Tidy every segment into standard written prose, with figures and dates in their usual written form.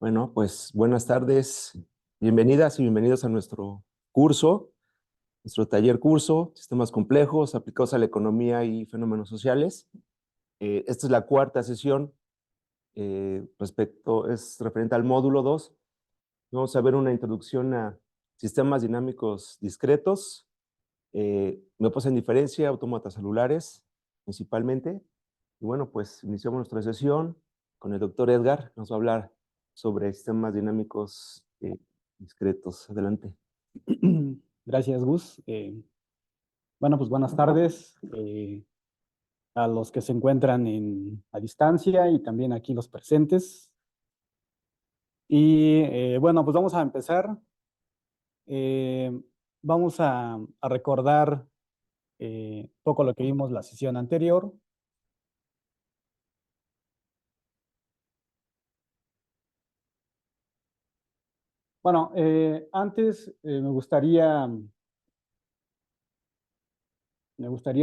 Bueno, pues buenas tardes, bienvenidas y bienvenidos a nuestro curso, nuestro taller curso, Sistemas Complejos aplicados a la economía y fenómenos sociales. Esta es la cuarta sesión, es referente al módulo 2. Vamos a ver una introducción a sistemas dinámicos discretos, grupos en diferencia, autómatas celulares, principalmente. Y bueno, pues iniciamos nuestra sesión con el doctor Edgar, que nos va a hablar sobre sistemas dinámicos discretos. Adelante. Gracias, Gus. Bueno, pues buenas tardes a los que se encuentran a distancia y también aquí los presentes. Y bueno, pues vamos a empezar. Eh, Vamos a recordar un poco lo que vimos la sesión anterior. Bueno, antes me gustaría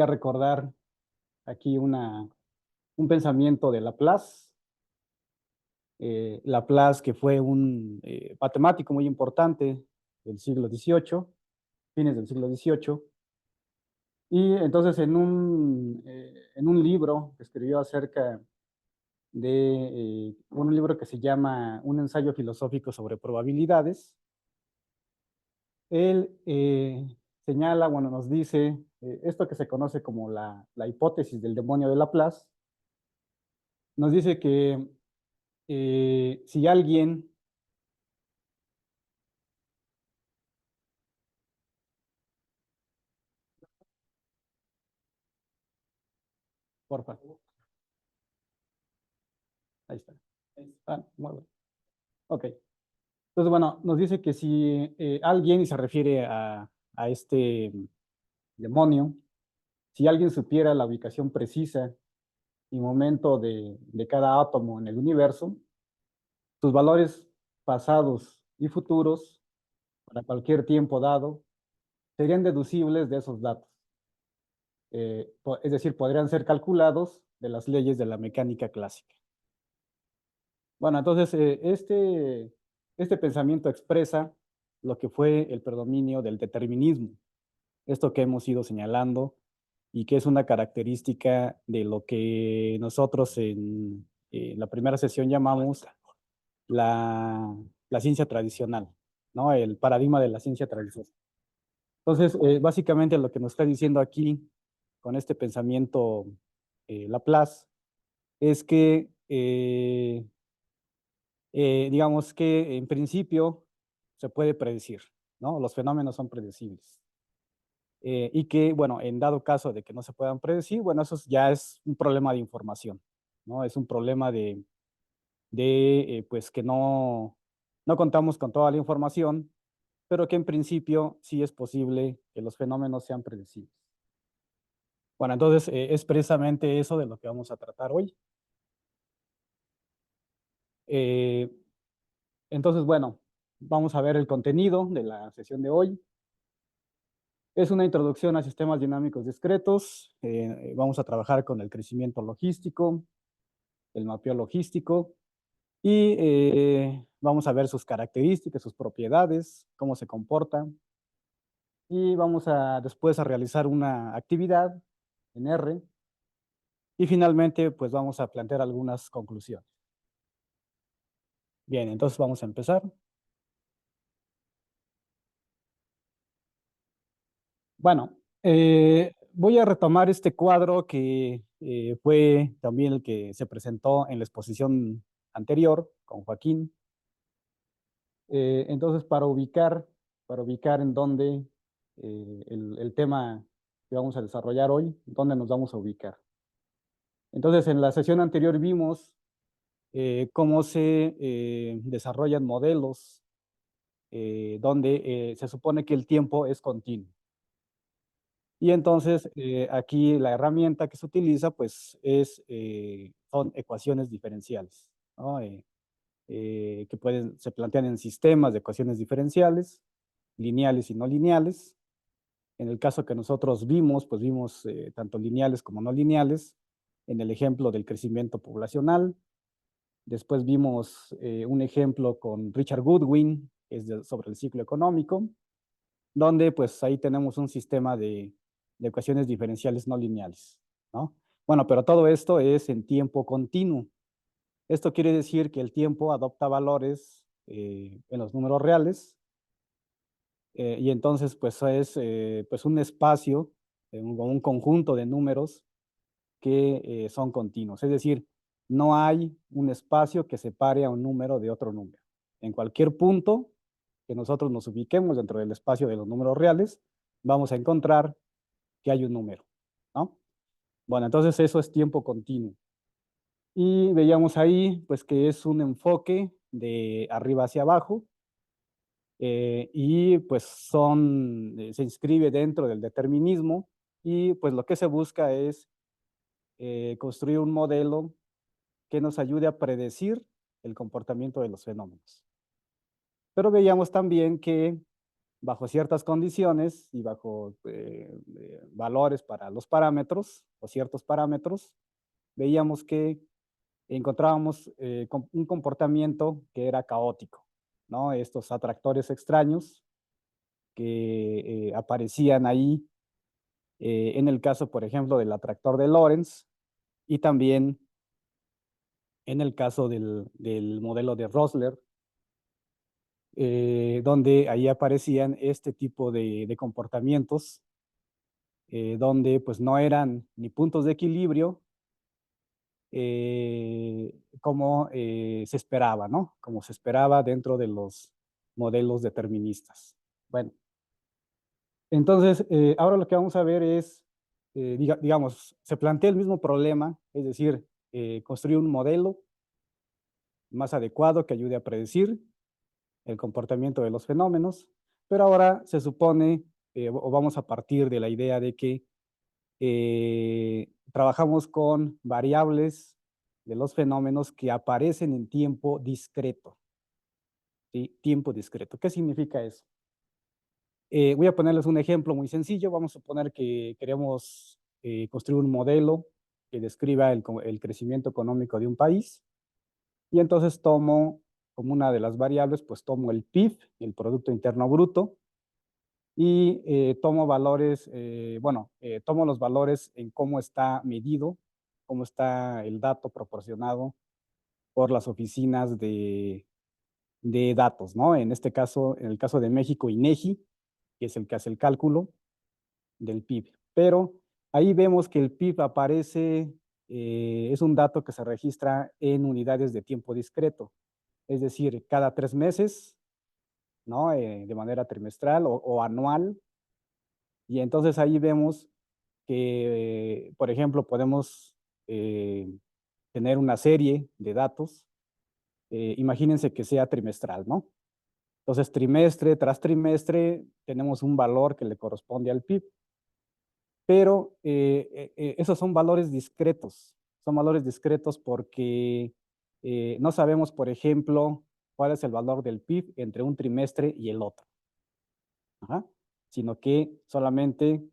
recordar aquí un pensamiento de Laplace. Laplace, que fue un matemático muy importante del siglo XVIII, fines del siglo XVIII. Y entonces en un libro que escribió acerca de un libro que se llama Un ensayo filosófico sobre probabilidades, él señala, bueno, nos dice esto que se conoce como la hipótesis del demonio de Laplace. Nos dice que si alguien por favor. Ahí está. Ah, muy bueno. Ok. Entonces, bueno, nos dice que si alguien, y se refiere a este demonio, si alguien supiera la ubicación precisa y momento de cada átomo en el universo, sus valores pasados y futuros, para cualquier tiempo dado, serían deducibles de esos datos. Es decir, podrían ser calculados de las leyes de la mecánica clásica. Bueno, entonces este pensamiento expresa lo que fue el predominio del determinismo, esto que hemos ido señalando y que es una característica de lo que nosotros en la primera sesión llamamos la ciencia tradicional, ¿no? El paradigma de la ciencia tradicional. Entonces, básicamente lo que nos está diciendo aquí con este pensamiento Laplace es que digamos que en principio se puede predecir, ¿no? Los fenómenos son predecibles. Y que, bueno, en dado caso de que no se puedan predecir, bueno, eso ya es un problema de información, ¿no? Es un problema pues, que no contamos con toda la información, pero que en principio sí es posible que los fenómenos sean predecibles. Bueno, entonces es precisamente eso de lo que vamos a tratar hoy. Entonces, bueno, vamos a ver el contenido de la sesión de hoy. Es una introducción a sistemas dinámicos discretos. Vamos a trabajar con el crecimiento logístico, el mapeo logístico, y vamos a ver sus características, sus propiedades, cómo se comporta. Y vamos después a realizar una actividad en R. Y finalmente, pues vamos a plantear algunas conclusiones. Bien, entonces vamos a empezar. Bueno, voy a retomar este cuadro que fue también el que se presentó en la exposición anterior con Joaquín. Entonces, para ubicar en dónde el tema que vamos a desarrollar hoy, dónde nos vamos a ubicar. Entonces, en la sesión anterior vimos cómo se desarrollan modelos donde se supone que el tiempo es continuo. Y entonces aquí la herramienta que se utiliza pues son ecuaciones diferenciales, ¿no? Se plantean en sistemas de ecuaciones diferenciales, lineales y no lineales. En el caso que nosotros vimos, pues vimos tanto lineales como no lineales, en el ejemplo del crecimiento poblacional. Después vimos un ejemplo con Richard Goodwin, que es sobre el ciclo económico, donde pues ahí tenemos un sistema de ecuaciones diferenciales no lineales, ¿no? Bueno, pero todo esto es en tiempo continuo. Esto quiere decir que el tiempo adopta valores en los números reales, y entonces pues es pues un espacio, un conjunto de números que son continuos. Es decir, no hay un espacio que separe a un número de otro número. En cualquier punto que nosotros nos ubiquemos dentro del espacio de los números reales, vamos a encontrar que hay un número, ¿no? Bueno, entonces eso es tiempo continuo. Y veíamos ahí, pues, que es un enfoque de arriba hacia abajo, y pues se inscribe dentro del determinismo, y pues lo que se busca es construir un modelo que nos ayude a predecir el comportamiento de los fenómenos. Pero veíamos también que bajo ciertas condiciones y bajo valores para los parámetros o ciertos parámetros, veíamos que encontrábamos un comportamiento que era caótico, ¿no? Estos atractores extraños que aparecían ahí en el caso, por ejemplo, del atractor de Lorentz y también en el caso del modelo de Rosler, donde ahí aparecían este tipo de comportamientos, donde pues no eran ni puntos de equilibrio como se esperaba, ¿no? Como se esperaba dentro de los modelos deterministas. Bueno, entonces ahora lo que vamos a ver es, digamos, se plantea el mismo problema, es decir, construir un modelo más adecuado que ayude a predecir el comportamiento de los fenómenos, pero ahora se supone, o vamos a partir de la idea de que trabajamos con variables de los fenómenos que aparecen en tiempo discreto. ¿Sí? Tiempo discreto. ¿Qué significa eso? Voy a ponerles un ejemplo muy sencillo. Vamos a suponer que queremos construir un modelo que describa el crecimiento económico de un país. Y entonces tomo como una de las variables, pues tomo el PIB, el Producto Interno Bruto, y tomo valores, tomo los valores en cómo está medido, cómo está el dato proporcionado por las oficinas de datos, ¿no? En este caso, en el caso de México, INEGI, que es el que hace el cálculo del PIB. Pero ahí vemos que el PIB aparece, es un dato que se registra en unidades de tiempo discreto, es decir, cada 3 meses, ¿no? De manera trimestral o anual. Y entonces ahí vemos que, por ejemplo, podemos tener una serie de datos. Imagínense que sea trimestral, ¿no? Entonces, trimestre tras trimestre, tenemos un valor que le corresponde al PIB. Pero esos son valores discretos. Son valores discretos porque no sabemos, por ejemplo, cuál es el valor del PIB entre un trimestre y el otro. Ajá. Sino que solamente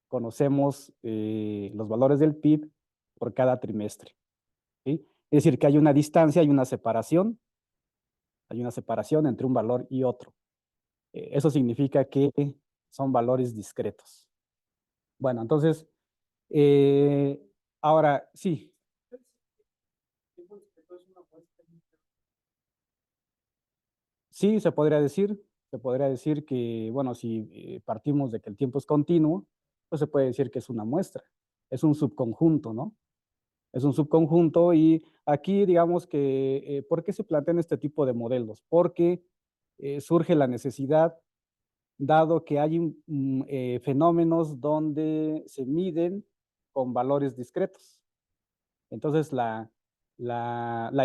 conocemos los valores del PIB por cada trimestre. ¿Sí? Es decir, que hay una distancia, hay una separación entre un valor y otro. Eso significa que son valores discretos. Bueno, entonces, ahora sí. Sí, se podría decir que, bueno, si partimos de que el tiempo es continuo, pues se puede decir que es una muestra, es un subconjunto, ¿no? Es un subconjunto y aquí digamos que, ¿por qué se plantean este tipo de modelos? Porque surge la necesidad, dado que hay fenómenos donde se miden con valores discretos. Entonces, la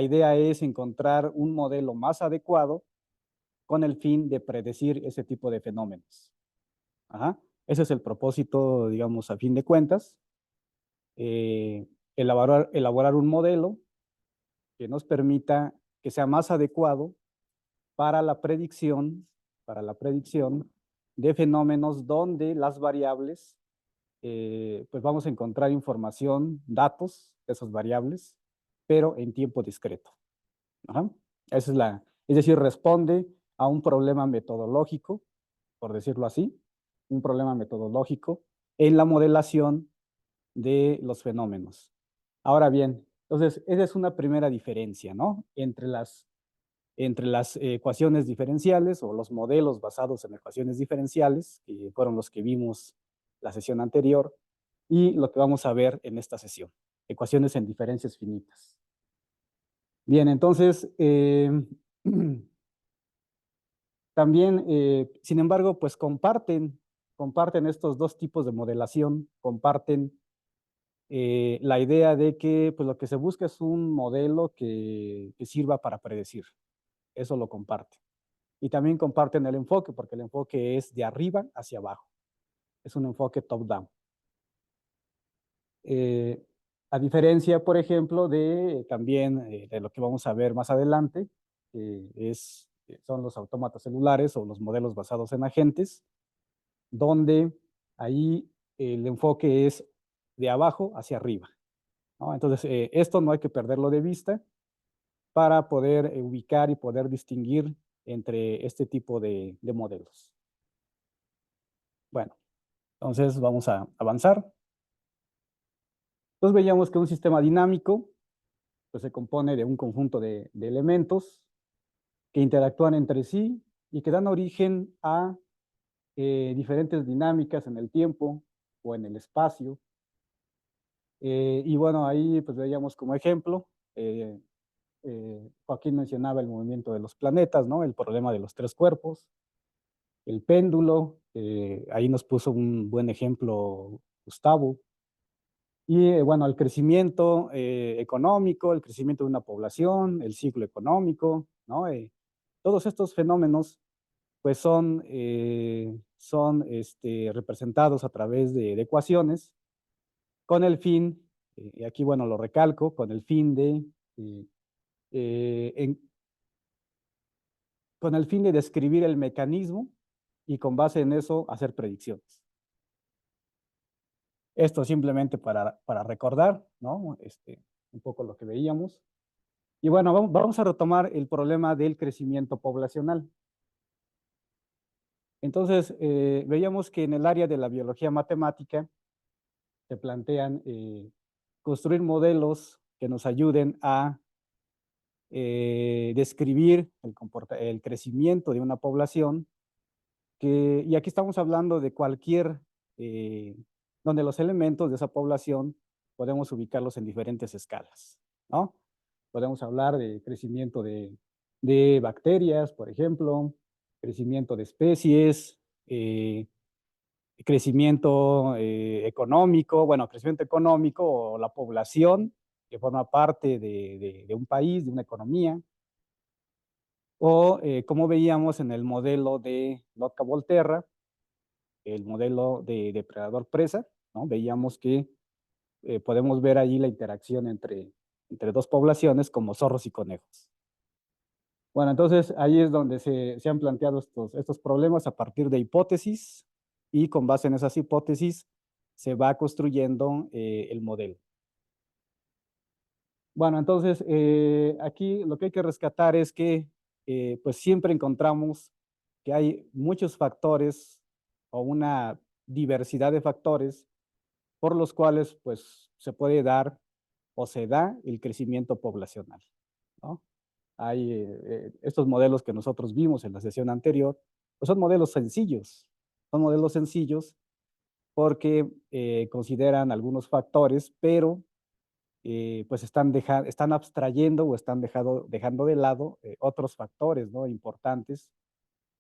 idea es encontrar un modelo más adecuado con el fin de predecir ese tipo de fenómenos. Ajá. Ese es el propósito, digamos, a fin de cuentas. Elaborar un modelo que nos permita que sea más adecuado para para la predicción de fenómenos donde las variables, pues vamos a encontrar información, datos de esas variables, pero en tiempo discreto. Ajá. Es decir, responde a un problema metodológico, por decirlo así, un problema metodológico en la modelación de los fenómenos. Ahora bien, entonces, esa es una primera diferencia, ¿no? Entre las ecuaciones diferenciales o los modelos basados en ecuaciones diferenciales, que fueron los que vimos la sesión anterior, y lo que vamos a ver en esta sesión, ecuaciones en diferencias finitas. Bien, entonces, también, sin embargo, pues comparten estos dos tipos de modelación, comparten la idea de que pues, lo que se busca es un modelo que sirva para predecir. Eso lo comparte. Y también comparten el enfoque, porque el enfoque es de arriba hacia abajo. Es un enfoque top-down. A diferencia, por ejemplo, de también de lo que vamos a ver más adelante, son los autómatas celulares o los modelos basados en agentes, donde ahí el enfoque es de abajo hacia arriba, ¿no? Entonces, esto no hay que perderlo de vista para poder ubicar y poder distinguir entre este tipo de modelos. Bueno, entonces vamos a avanzar. Entonces veíamos que un sistema dinámico pues, se compone de un conjunto de elementos que interactúan entre sí y que dan origen a diferentes dinámicas en el tiempo o en el espacio. Y bueno, ahí pues veíamos como ejemplo, Joaquín mencionaba el movimiento de los planetas, ¿no? El problema de los tres cuerpos, el péndulo, ahí nos puso un buen ejemplo Gustavo. Y bueno, el crecimiento económico, el crecimiento de una población, el ciclo económico, ¿no? Todos estos fenómenos pues son representados a través de ecuaciones con el fin, y aquí bueno lo recalco, con el fin eh, con el fin de describir el mecanismo y con base en eso hacer predicciones. Esto simplemente para recordar, ¿no? Un poco lo que veíamos. Y bueno, vamos a retomar el problema del crecimiento poblacional. Entonces, veíamos que en el área de la biología matemática se plantean construir modelos que nos ayuden a describir el crecimiento de una población, y aquí estamos hablando de donde los elementos de esa población podemos ubicarlos en diferentes escalas, ¿no? Podemos hablar de crecimiento de bacterias, por ejemplo, crecimiento de especies, crecimiento económico, bueno, crecimiento económico o la población que forma parte de un país, de una economía, o como veíamos en el modelo de Lotka-Volterra, el modelo de depredador-presa, ¿no? Veíamos que podemos ver allí la interacción entre dos poblaciones como zorros y conejos. Bueno, entonces ahí es donde se han planteado estos problemas a partir de hipótesis y con base en esas hipótesis se va construyendo el modelo. Bueno, entonces aquí lo que hay que rescatar es que pues siempre encontramos que hay muchos factores o una diversidad de factores por los cuales pues se puede dar o se da el crecimiento poblacional, ¿no? Hay estos modelos que nosotros vimos en la sesión anterior, pues son modelos sencillos porque consideran algunos factores, pero pues están abstrayendo o están dejando de lado otros factores, ¿no? Importantes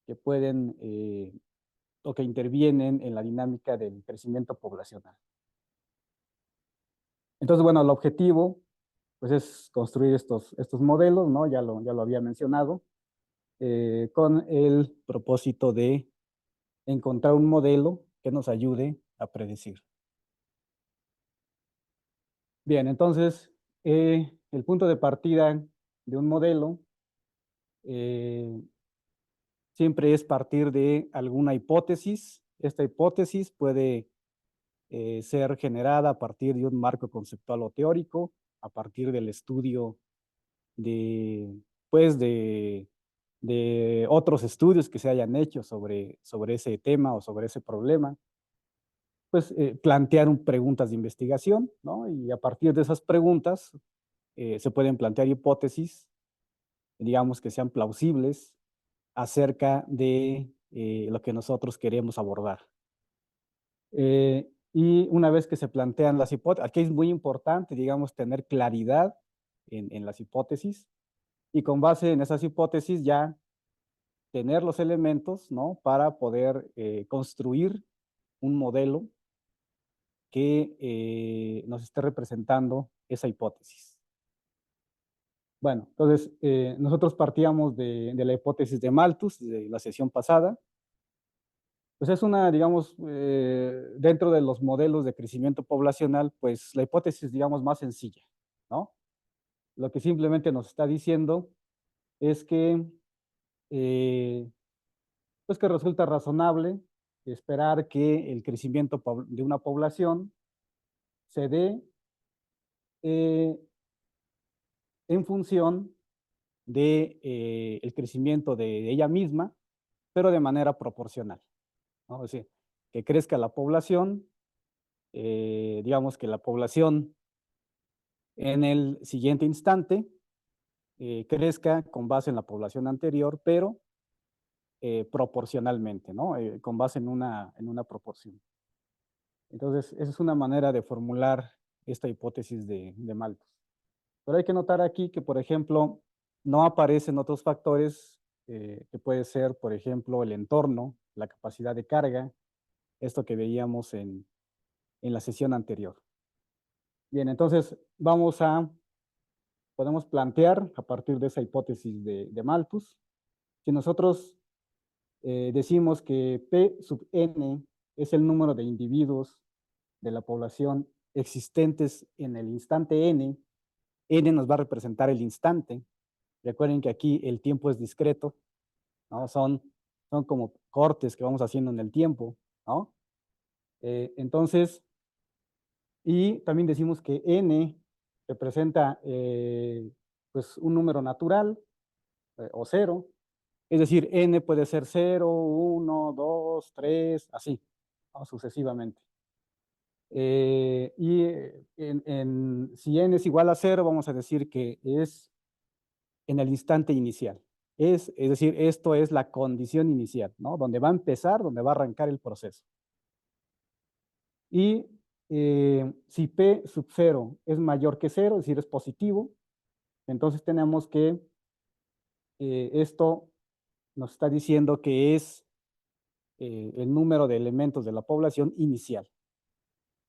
que pueden o que intervienen en la dinámica del crecimiento poblacional. Entonces, bueno, el objetivo pues es construir estos modelos, ¿no? Ya lo había mencionado, con el propósito de encontrar un modelo que nos ayude a predecir. Bien, entonces, el punto de partida de un modelo siempre es partir de alguna hipótesis. Esta hipótesis puede ser generada a partir de un marco conceptual o teórico, a partir del estudio de pues, de otros estudios que se hayan hecho sobre ese tema o sobre ese problema, pues plantear preguntas de investigación, ¿no? Y a partir de esas preguntas se pueden plantear hipótesis, digamos, que sean plausibles acerca de lo que nosotros queremos abordar. Y una vez que se plantean las hipótesis, aquí es muy importante, digamos, tener claridad en las hipótesis y con base en esas hipótesis ya tener los elementos, ¿no? Para poder construir un modelo que nos esté representando esa hipótesis. Bueno, entonces nosotros partíamos de la hipótesis de Malthus de la sesión pasada. Pues es una, digamos, dentro de los modelos de crecimiento poblacional, pues la hipótesis, digamos, más sencilla, ¿no? Lo que simplemente nos está diciendo es que, pues que resulta razonable esperar que el crecimiento de una población se dé eh, en función de el crecimiento de ella misma, pero de manera proporcional, ¿no? Es decir, que crezca la población, digamos que la población en el siguiente instante crezca con base en la población anterior, pero proporcionalmente, ¿no? Con base en una proporción. Entonces, esa es una manera de formular esta hipótesis de Malthus. Pero hay que notar aquí que, por ejemplo, no aparecen otros factores que puede ser, por ejemplo, el entorno, la capacidad de carga, esto que veíamos en la sesión anterior. Bien, entonces podemos plantear a partir de esa hipótesis de Malthus, si nosotros decimos que P sub n es el número de individuos de la población existentes en el instante n, n nos va a representar el instante. Recuerden que aquí el tiempo es discreto, ¿no? Son como cortes que vamos haciendo en el tiempo, ¿no? Entonces, y también decimos que n representa pues un número natural o cero. Es decir, n puede ser 0, 1, 2, 3, así, ¿no? Sucesivamente. Y si n es igual a 0, vamos a decir que es en el instante inicial. Es decir, esto es la condición inicial, ¿no? Donde va a empezar, donde va a arrancar el proceso. Y si P sub 0 es mayor que 0, es decir, es positivo, entonces tenemos que esto nos está diciendo que es el número de elementos de la población inicial.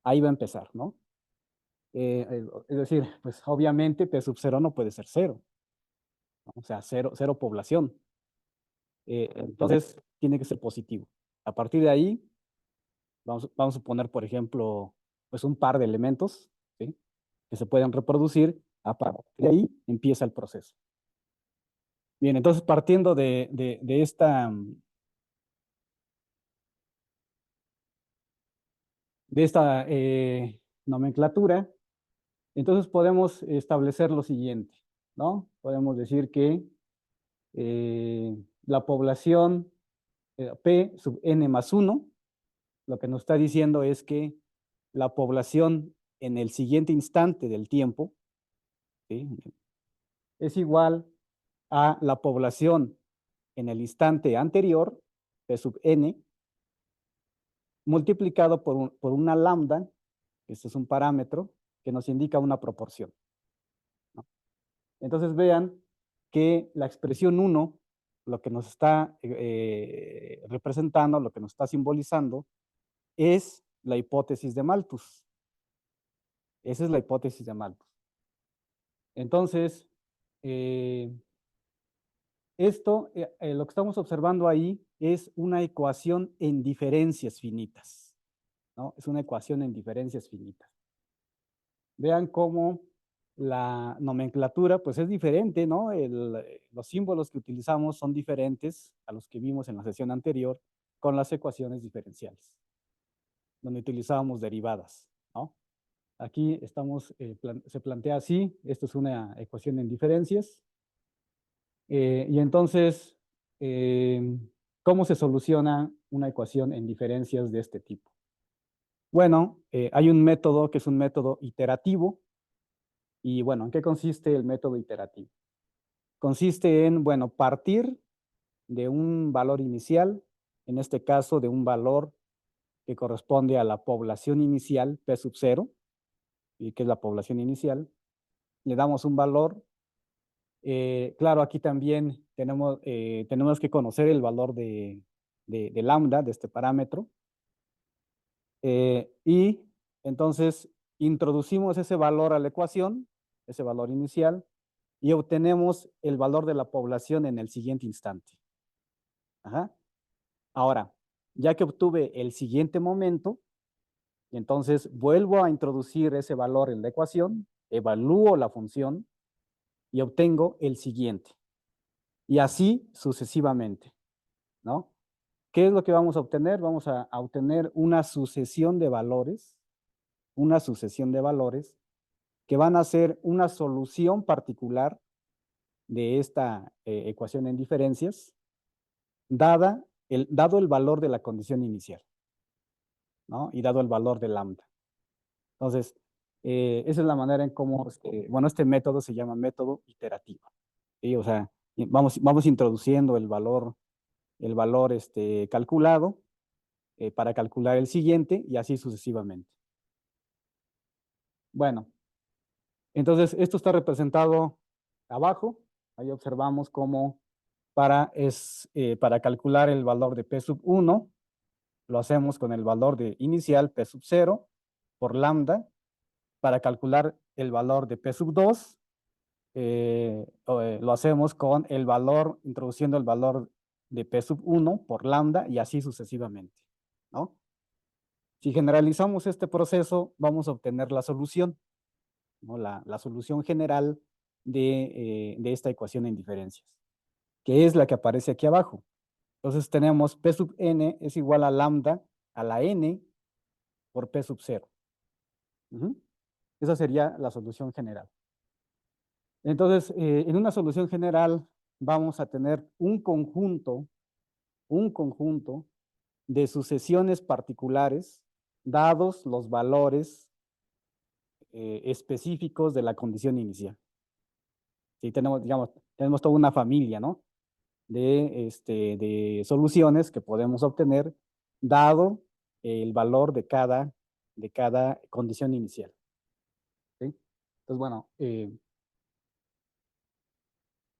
Ahí va a empezar, ¿no? Es decir, pues obviamente P sub 0 no puede ser 0, ¿no? O sea, cero población. Entonces, tiene que ser positivo. A partir de ahí, vamos a poner, por ejemplo, pues un par de elementos, ¿sí? Que se pueden reproducir. A partir de ahí empieza el proceso. Bien, entonces partiendo de esta nomenclatura, entonces podemos establecer lo siguiente, ¿no? Podemos decir que la población P sub n más 1, lo que nos está diciendo es que la población en el siguiente instante del tiempo, ¿sí? Es igual a la población en el instante anterior, P sub n, multiplicado por una lambda, este es un parámetro que nos indica una proporción, ¿no? Entonces vean que la expresión 1, lo que nos está representando, lo que nos está simbolizando, es la hipótesis de Malthus. Esa es la hipótesis de Malthus. Entonces, lo que estamos observando ahí es una ecuación en diferencias finitas, ¿no? Es una ecuación en diferencias finitas. Vean cómo la nomenclatura pues es diferente, ¿no? Los símbolos que utilizamos son diferentes a los que vimos en la sesión anterior con las ecuaciones diferenciales, donde utilizábamos derivadas, ¿no? Aquí se plantea así, esto es una ecuación en diferencias, Y entonces, ¿cómo se soluciona una ecuación en diferencias de este tipo? Bueno, hay un método que es un método iterativo. Y bueno, ¿en qué consiste el método iterativo? Consiste en, bueno, partir de un valor inicial, en este caso de un valor que corresponde a la población inicial, P sub 0, y que es la población inicial. Le damos un valor. Claro, aquí también tenemos que conocer el valor de lambda, de este parámetro. Y entonces introducimos ese valor a la ecuación, ese valor inicial, y obtenemos el valor de la población en el siguiente instante. Ajá. Ahora, ya que obtuve el siguiente momento, entonces vuelvo a introducir ese valor en la ecuación, evalúo la función y obtengo el siguiente. Y así sucesivamente, ¿no? ¿Qué es lo que vamos a obtener? Vamos a obtener una sucesión de valores que van a ser una solución particular de esta ecuación en diferencias, dado el valor de la condición inicial, ¿no? Y dado el valor de lambda. Entonces, esa es la manera en cómo, bueno, este método se llama método iterativo, ¿sí? O sea, vamos introduciendo el valor calculado para calcular el siguiente y así sucesivamente. Bueno, entonces esto está representado abajo. Ahí observamos cómo para calcular el valor de P sub 1, lo hacemos con el valor de inicial P sub 0 por lambda. Para calcular el valor de P sub 2, lo hacemos con el valor, introduciendo el valor de P sub 1 por lambda y así sucesivamente, ¿no? Si generalizamos este proceso, vamos a obtener la solución, ¿no? La solución general de esta ecuación en diferencias, que es la que aparece aquí abajo. Entonces tenemos P sub n es igual a lambda a la n por P sub 0. Esa sería la solución general. Entonces, en una solución general vamos a tener un conjunto de sucesiones particulares dados los valores específicos de la condición inicial. Sí, tenemos toda una familia, ¿no? De soluciones que podemos obtener dado el valor de cada condición inicial. ¿Sí? Entonces, bueno,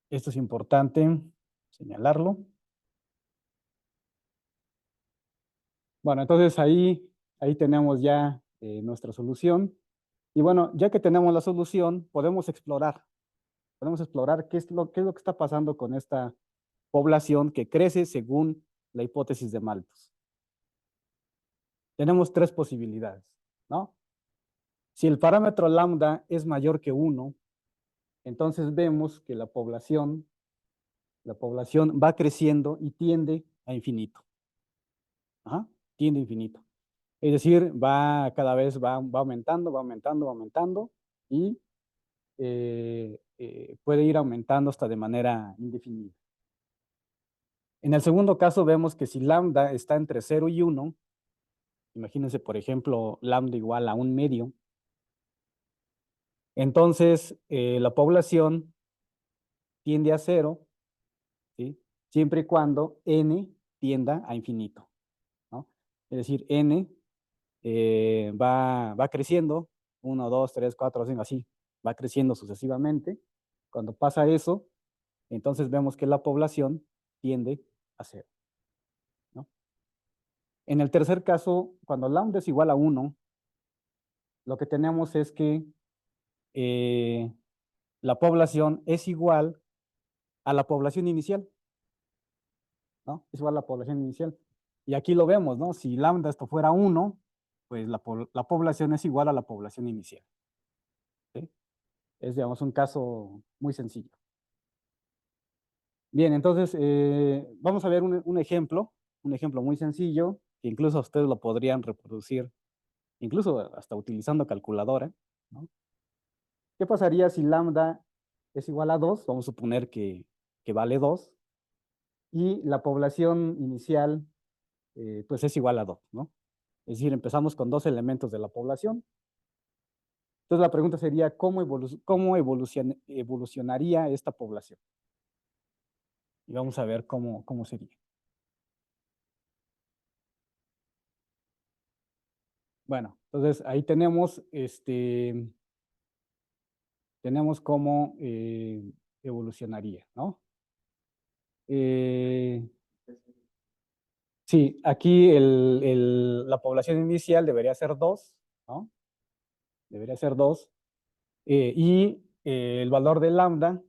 esto es importante señalarlo. Bueno, entonces ahí tenemos ya nuestra solución. Y bueno, ya que tenemos la solución, podemos explorar qué es lo que está pasando con esta población que crece según la hipótesis de Malthus. Tenemos tres posibilidades, ¿no? Si el parámetro lambda es mayor que 1, entonces vemos que la población va creciendo y tiende a infinito. Ajá, tiende a infinito. Es decir, cada vez va aumentando y puede ir aumentando hasta de manera indefinida. En el segundo caso vemos que si lambda está entre 0 y 1, imagínense por ejemplo lambda igual a 1 medio, entonces la población tiende a 0, ¿sí? Siempre y cuando n tienda a infinito, ¿no? Es decir, n va creciendo, 1, 2, 3, 4, 5, así, va creciendo sucesivamente. Cuando pasa eso, entonces vemos que la población tiende a 0, ¿no? En el tercer caso, cuando lambda es igual a 1, lo que tenemos es que la población es igual a la población inicial, ¿no? Es igual a la población inicial. Y aquí lo vemos, ¿no? Si lambda esto fuera 1, pues la población es igual a la población inicial. ¿Sí? Es, digamos, un caso muy sencillo. Bien, entonces vamos a ver un ejemplo muy sencillo, que incluso ustedes lo podrían reproducir, incluso hasta utilizando calculadora, ¿no? ¿Qué pasaría si lambda es igual a 2? Vamos a suponer que que vale 2, y la población inicial, pues es igual a 2, ¿no? Es decir, empezamos con 2 elementos de la población. Entonces la pregunta sería, ¿cómo evolucionaría esta población? Y vamos a ver cómo sería. Bueno, entonces ahí tenemos, tenemos cómo evolucionaría, ¿no? Sí, aquí la población inicial debería ser 2, ¿no? Debería ser 2. Y el valor de lambda,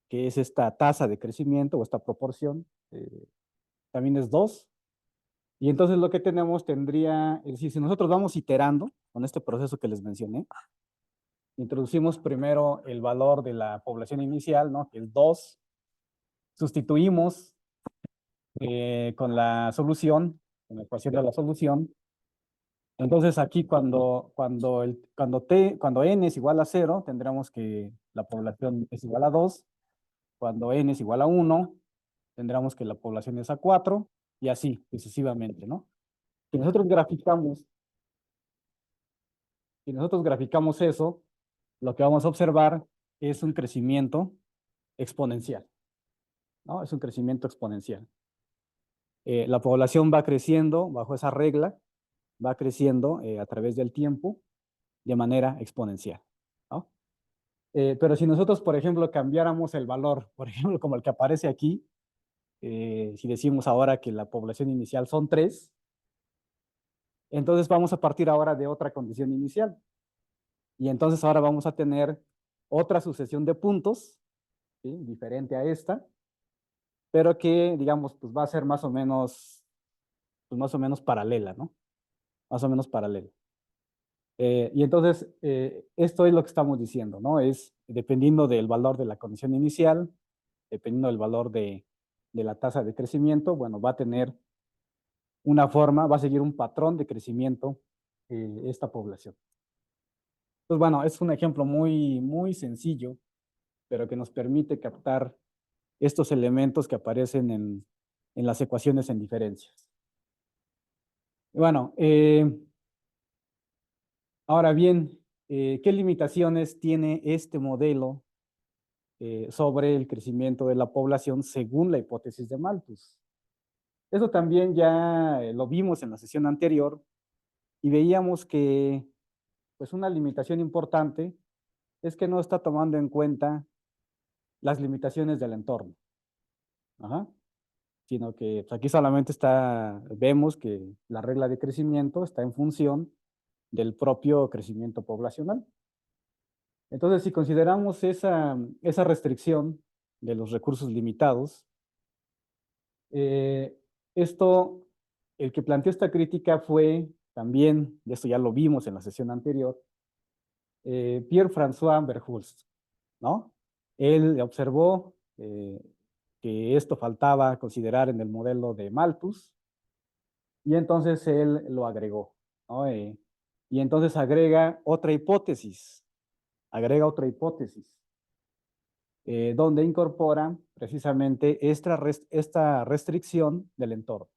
que es esta tasa de crecimiento o esta proporción, también es 2. Y entonces lo que tenemos tendría, es decir, si nosotros vamos iterando con este proceso que les mencioné, introducimos primero el valor de la población inicial, ¿no? Que es 2. Sustituimos con la solución, con la ecuación de la solución. Entonces aquí cuando n es igual a 0, tendremos que la población es igual a 2. Cuando n es igual a 1, tendremos que la población es a 4, y así sucesivamente, ¿no? Si nosotros graficamos eso, lo que vamos a observar es un crecimiento exponencial, ¿no? Es un crecimiento exponencial. La población va creciendo bajo esa regla, va creciendo a través del tiempo de manera exponencial, ¿no? Pero si nosotros, por ejemplo, cambiáramos el valor, por ejemplo, como el que aparece aquí, si decimos ahora que la población inicial son 3, entonces vamos a partir ahora de otra condición inicial. Y entonces ahora vamos a tener otra sucesión de puntos, ¿sí? Diferente a esta, pero que, digamos, pues va a ser pues más o menos paralela, ¿no? Más o menos paralela. Y entonces, esto es lo que estamos diciendo, ¿no? Es dependiendo del valor de la condición inicial, dependiendo del valor de la tasa de crecimiento, bueno, va a tener una forma, va a seguir un patrón de crecimiento esta población. Entonces, bueno, es un ejemplo muy sencillo, pero que nos permite captar estos elementos que aparecen en las ecuaciones en diferencias. Bueno, ahora bien, ¿qué limitaciones tiene este modelo sobre el crecimiento de la población según la hipótesis de Malthus? Eso también ya lo vimos en la sesión anterior y veíamos que pues una limitación importante es que no está tomando en cuenta las limitaciones del entorno. Ajá. Sino que pues, aquí solamente vemos que la regla de crecimiento está en función del propio crecimiento poblacional. Entonces, si consideramos esa restricción de los recursos limitados, el que planteó esta crítica fue también, de esto ya lo vimos en la sesión anterior, Pierre-François Verhulst, ¿no? Él observó que esto faltaba considerar en el modelo de Malthus, y entonces él lo agregó, ¿no? Y entonces agrega otra hipótesis, donde incorpora precisamente esta restricción del entorno.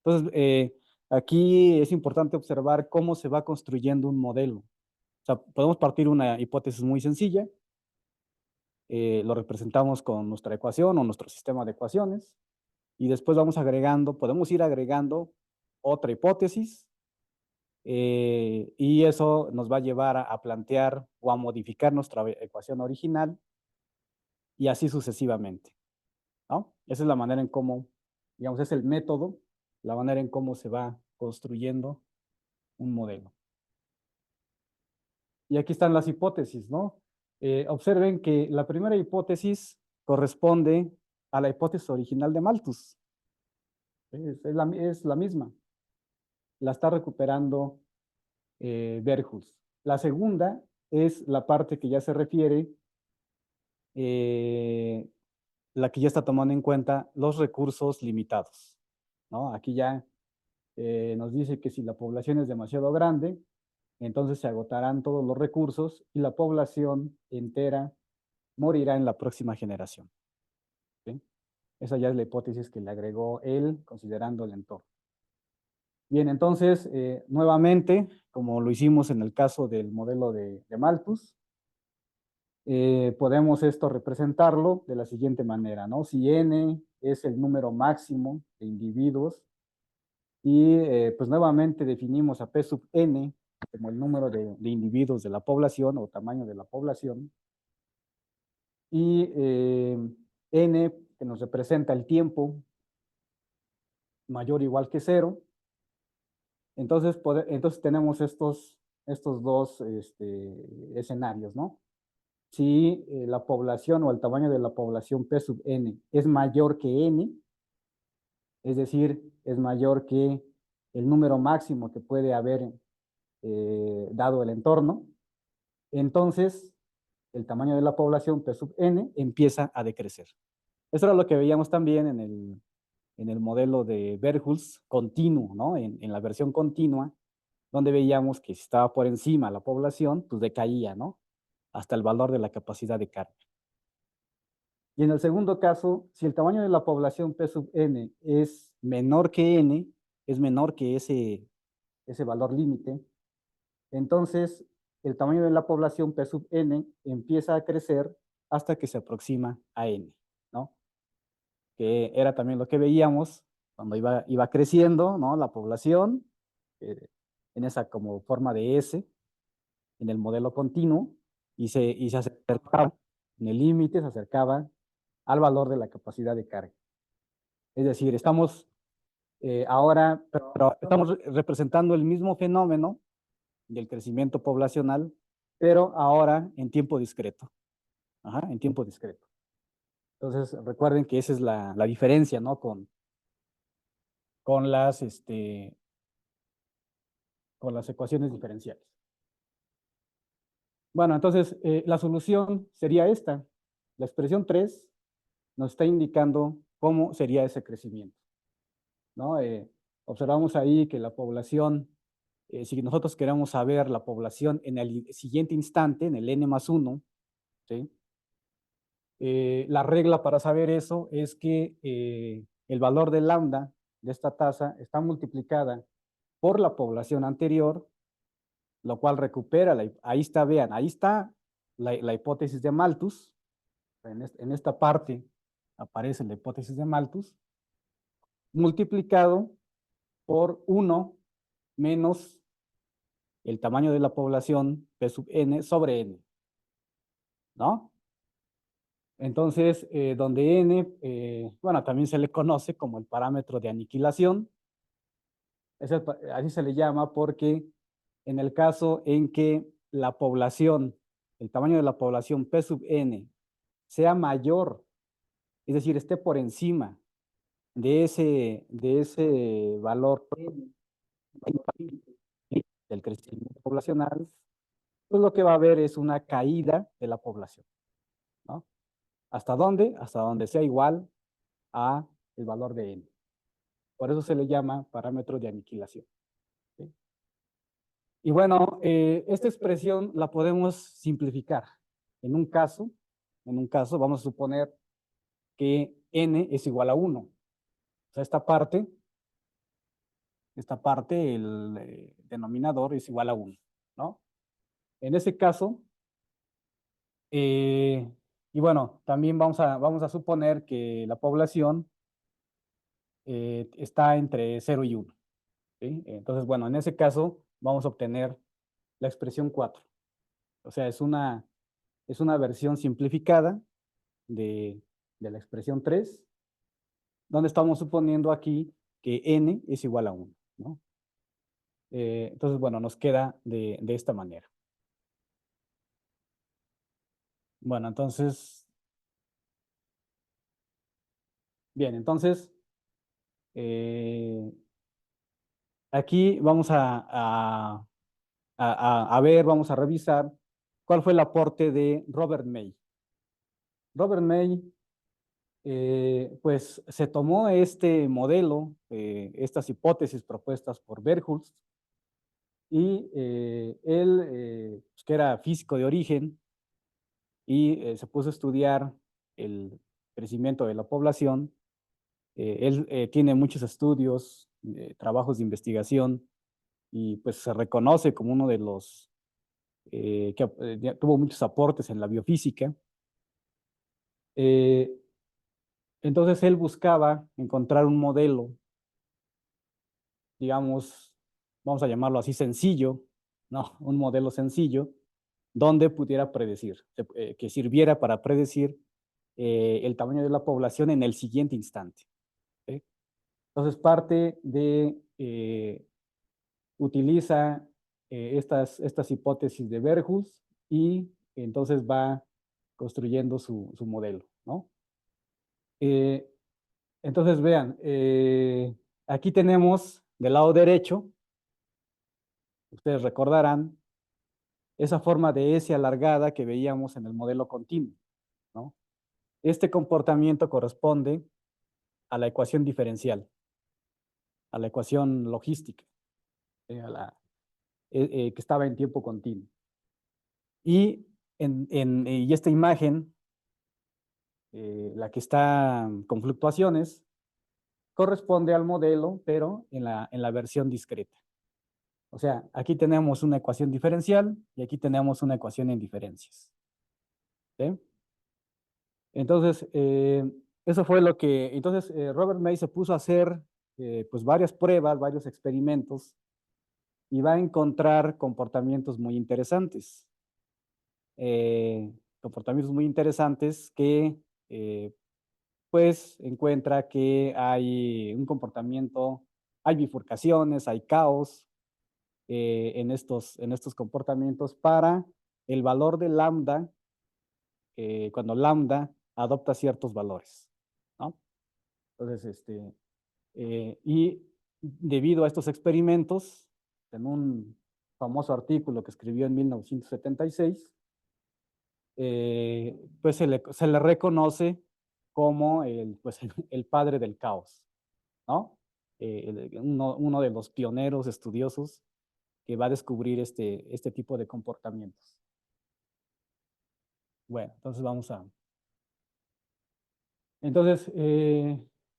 Entonces, aquí es importante observar cómo se va construyendo un modelo. O sea, podemos partir una hipótesis muy sencilla, lo representamos con nuestra ecuación o nuestro sistema de ecuaciones, y después podemos ir agregando otra hipótesis, y eso nos va a llevar a plantear o a modificar nuestra ecuación original, y así sucesivamente, ¿no? Esa es la manera en cómo, digamos, es el método, la manera en cómo se va construyendo un modelo. Y aquí están las hipótesis, ¿no? Observen que la primera hipótesis corresponde a la hipótesis original de Malthus. Es la misma. La está recuperando Verhulst. La segunda es la parte que ya se refiere, la que ya está tomando en cuenta los recursos limitados, ¿no? Aquí ya nos dice que si la población es demasiado grande, entonces se agotarán todos los recursos y la población entera morirá en la próxima generación. Esa ya es la hipótesis que le agregó él considerando el entorno. Bien, entonces, nuevamente, como lo hicimos en el caso del modelo de Malthus, podemos esto representarlo de la siguiente manera, ¿no? Si n es el número máximo de individuos y pues nuevamente definimos a P sub n como el número de individuos de la población o tamaño de la población y n que nos representa el tiempo mayor o igual que 0. Entonces, entonces tenemos estos dos escenarios, ¿no? Si la población o el tamaño de la población P sub n es mayor que n, es decir, es mayor que el número máximo que puede haber dado el entorno, entonces el tamaño de la población P sub n empieza a decrecer. Eso era lo que veíamos también en el modelo de Verhulst continuo, ¿no? En la versión continua, donde veíamos que si estaba por encima la población, pues decaía, ¿no? Hasta el valor de la capacidad de carga. Y en el segundo caso, si el tamaño de la población P sub n es menor que n, es menor que ese valor límite, entonces el tamaño de la población P sub n empieza a crecer hasta que se aproxima a n, ¿no? Que era también lo que veíamos cuando iba creciendo, ¿no? La población, en esa como forma de S, en el modelo continuo, y se acercaba, en el límite se acercaba al valor de la capacidad de carga. Es decir, estamos ahora, pero estamos representando el mismo fenómeno del crecimiento poblacional, pero ahora en tiempo discreto. Ajá, en tiempo discreto. Entonces, recuerden que esa es la diferencia, ¿no? Con las, con las ecuaciones diferenciales. Bueno, entonces, la solución sería esta. La expresión 3 nos está indicando cómo sería ese crecimiento, ¿no? Observamos ahí que la población, si nosotros queremos saber la población en el siguiente instante, en el n+1, ¿sí? La regla para saber eso es que el valor de lambda de esta tasa está multiplicada por la población anterior, lo cual recupera, ahí está, vean, ahí está la hipótesis de Malthus, en esta parte aparece la hipótesis de Malthus, multiplicado por 1 menos el tamaño de la población P sub n sobre n, ¿no? Entonces, donde n, bueno, también se le conoce como el parámetro de aniquilación, así se le llama porque en el caso en que la población, el tamaño de la población P sub n sea mayor, es decir, esté por encima de ese valor del crecimiento poblacional, pues lo que va a haber es una caída de la población, ¿no? ¿Hasta dónde? Hasta donde sea igual a el valor de n. Por eso se le llama parámetro de aniquilación. ¿Sí? Y bueno, esta expresión la podemos simplificar. En un caso, vamos a suponer que n es igual a 1. O sea, esta parte, el denominador es igual a 1, ¿no? En ese caso, y bueno, también vamos a suponer que la población está entre 0 y 1. ¿Sí? Entonces, bueno, en ese caso vamos a obtener la expresión 4. O sea, es una versión simplificada de la expresión 3, donde estamos suponiendo aquí que n es igual a 1, ¿no? Entonces, bueno, nos queda de esta manera. Bueno, entonces, bien, entonces, aquí vamos a ver, vamos a revisar cuál fue el aporte de Robert May. Robert May, pues se tomó este modelo, estas hipótesis propuestas por Verhulst, y él, pues, que era físico de origen, y se puso a estudiar el crecimiento de la población Él tiene muchos estudios, trabajos de investigación, y pues se reconoce como uno de los que tuvo muchos aportes en la biofísica. Entonces él buscaba encontrar un modelo, digamos, vamos a llamarlo así, sencillo, ¿no? Un modelo sencillo donde pudiera predecir, que sirviera para predecir el tamaño de la población en el siguiente instante. ¿Sí? Entonces parte de, utiliza estas hipótesis de Verhulst y entonces va construyendo su modelo, ¿no? Eh, entonces vean, aquí tenemos del lado derecho, ustedes recordarán, esa forma de S alargada que veíamos en el modelo continuo, ¿no? Este comportamiento corresponde a la ecuación diferencial, a la ecuación logística, que estaba en tiempo continuo. Y, y esta imagen, la que está con fluctuaciones, corresponde al modelo, pero en la versión discreta. O sea, aquí tenemos una ecuación diferencial y aquí tenemos una ecuación en diferencias. ¿Sí? Entonces, eso fue lo que, entonces Robert May se puso a hacer pues varias pruebas, varios experimentos y va a encontrar comportamientos muy interesantes. Comportamientos muy interesantes que pues encuentra que hay un comportamiento, hay bifurcaciones, hay caos en estos comportamientos para el valor de lambda, cuando lambda adopta ciertos valores, ¿no? Entonces, y debido a estos experimentos, en un famoso artículo que escribió en 1976, pues se le reconoce como pues, el padre del caos, ¿no? Uno de los pioneros estudiosos que va a descubrir este tipo de comportamientos. Bueno, entonces vamos a... Entonces,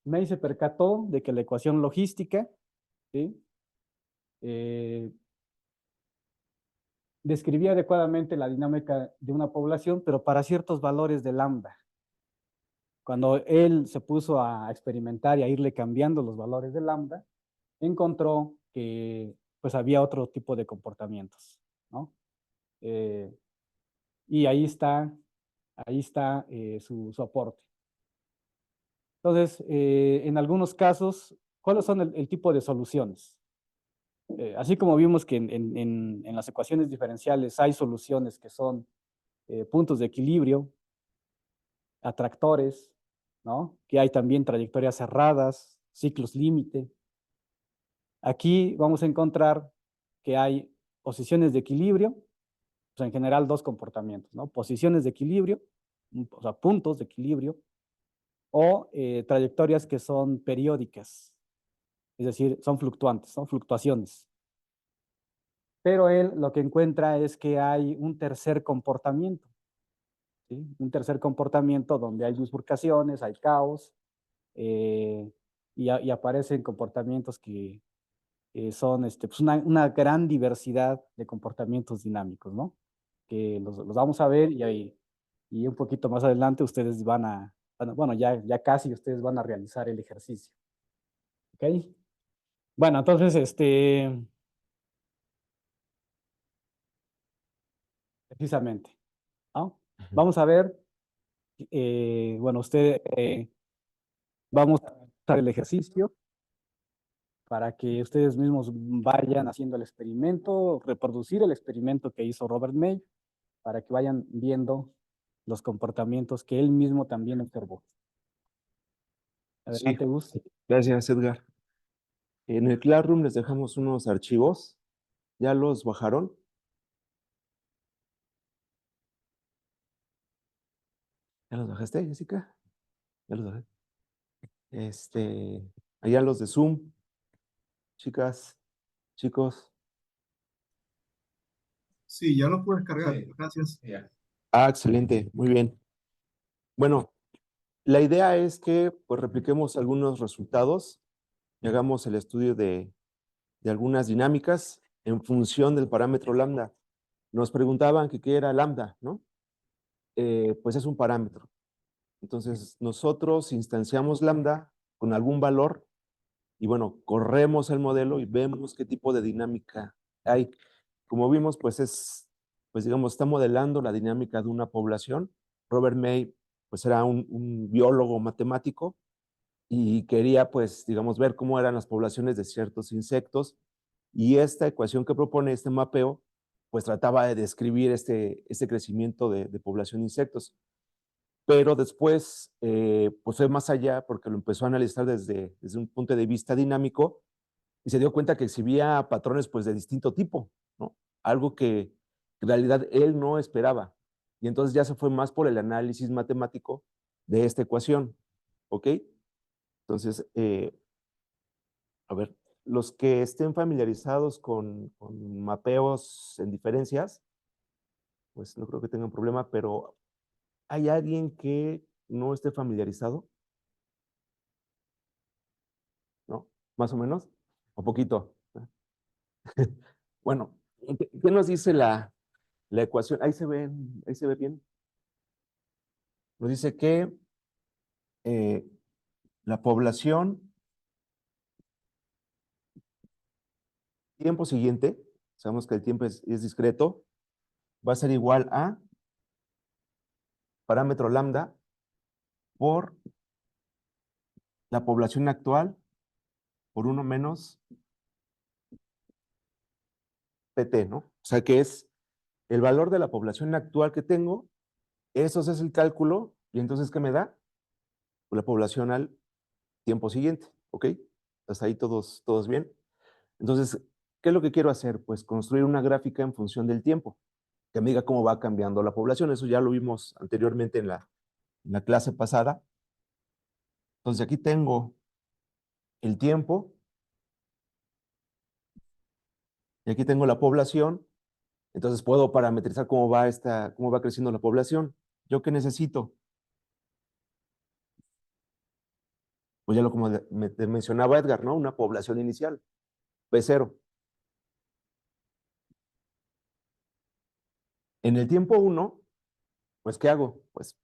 May se percató de que la ecuación logística, ¿sí? Describía adecuadamente la dinámica de una población, pero para ciertos valores de lambda. Cuando él se puso a experimentar y a irle cambiando los valores de lambda, encontró que pues había otro tipo de comportamientos, ¿no? Y ahí está su aporte. Entonces, en algunos casos, ¿cuáles son el tipo de soluciones? Así como vimos que en las ecuaciones diferenciales hay soluciones que son puntos de equilibrio, atractores, ¿no? Que hay también trayectorias cerradas, ciclos límite. Aquí vamos a encontrar que hay posiciones de equilibrio, pues en general dos comportamientos, ¿no? Posiciones de equilibrio, o sea, puntos de equilibrio, o trayectorias que son periódicas, es decir, son fluctuantes, son fluctuaciones. Pero él lo que encuentra es que hay un tercer comportamiento, ¿sí? Un tercer comportamiento donde hay bifurcaciones, hay caos, y aparecen comportamientos que son pues una gran diversidad de comportamientos dinámicos, ¿no? Que los vamos a ver y un poquito más adelante ustedes bueno, ya casi ustedes van a realizar el ejercicio. ¿Ok? Bueno, entonces, precisamente, ¿no? Vamos a ver, bueno, vamos a hacer el ejercicio para que ustedes mismos vayan haciendo el experimento, reproducir el experimento que hizo Robert May, para que vayan viendo los comportamientos que él mismo también observó. Sí, Adelante, Gus. gracias, Edgar. En el Classroom les dejamos unos archivos. ¿Ya los bajaron? ¿Ya los bajaste, Jessica? Ya los bajé. Allá los de Zoom, chicas, chicos. Sí, ya lo puedes cargar. Sí. Gracias. Ah, excelente, muy bien. Bueno, La idea es que pues, repliquemos algunos resultados y hagamos el estudio de algunas dinámicas en función del parámetro lambda. Nos preguntaban que qué era lambda, ¿no? Pues es un parámetro. Entonces, nosotros instanciamos lambda con algún valor y bueno, corremos el modelo y vemos qué tipo de dinámica hay. Como vimos, pues digamos, está modelando la dinámica de una población. Robert May, pues era un biólogo matemático y quería, pues, digamos, ver cómo eran las poblaciones de ciertos insectos. Y esta ecuación que propone este mapeo, pues trataba de describir este crecimiento de población de insectos. Pero después, pues fue más allá porque lo empezó a analizar desde un punto de vista dinámico y se dio cuenta que exhibía patrones pues de distinto tipo, ¿no? Algo que en realidad él no esperaba. Y entonces ya se fue más por el análisis matemático de esta ecuación, ¿ok? Entonces, a ver, los que estén familiarizados con mapeos en diferencias, pues no creo que tengan problema, pero ¿hay alguien que no esté familiarizado? ¿No? ¿Más o menos? ¿O poquito? Bueno, ¿qué nos dice la ecuación? Ahí se ve bien. Nos dice que eh, la población tiempo siguiente, sabemos que el tiempo es discreto, va a ser igual a parámetro lambda por la población actual por 1 menos PT, ¿no? O sea que es el valor de la población actual que tengo, eso es el cálculo, y entonces, ¿qué me da? Pues la población al tiempo siguiente, ¿ok? Hasta ahí todos bien. Entonces, ¿qué es lo que quiero hacer? Pues construir una gráfica en función del tiempo, que me diga cómo va cambiando la población. Eso ya lo vimos anteriormente en la clase pasada. Entonces, aquí tengo el tiempo, y aquí tengo la población. Entonces, puedo parametrizar cómo va creciendo la población. ¿Yo qué necesito? Pues ya lo como te mencionaba Edgar, ¿no? Una población inicial, P0. En el tiempo 1, pues, ¿qué hago? Pues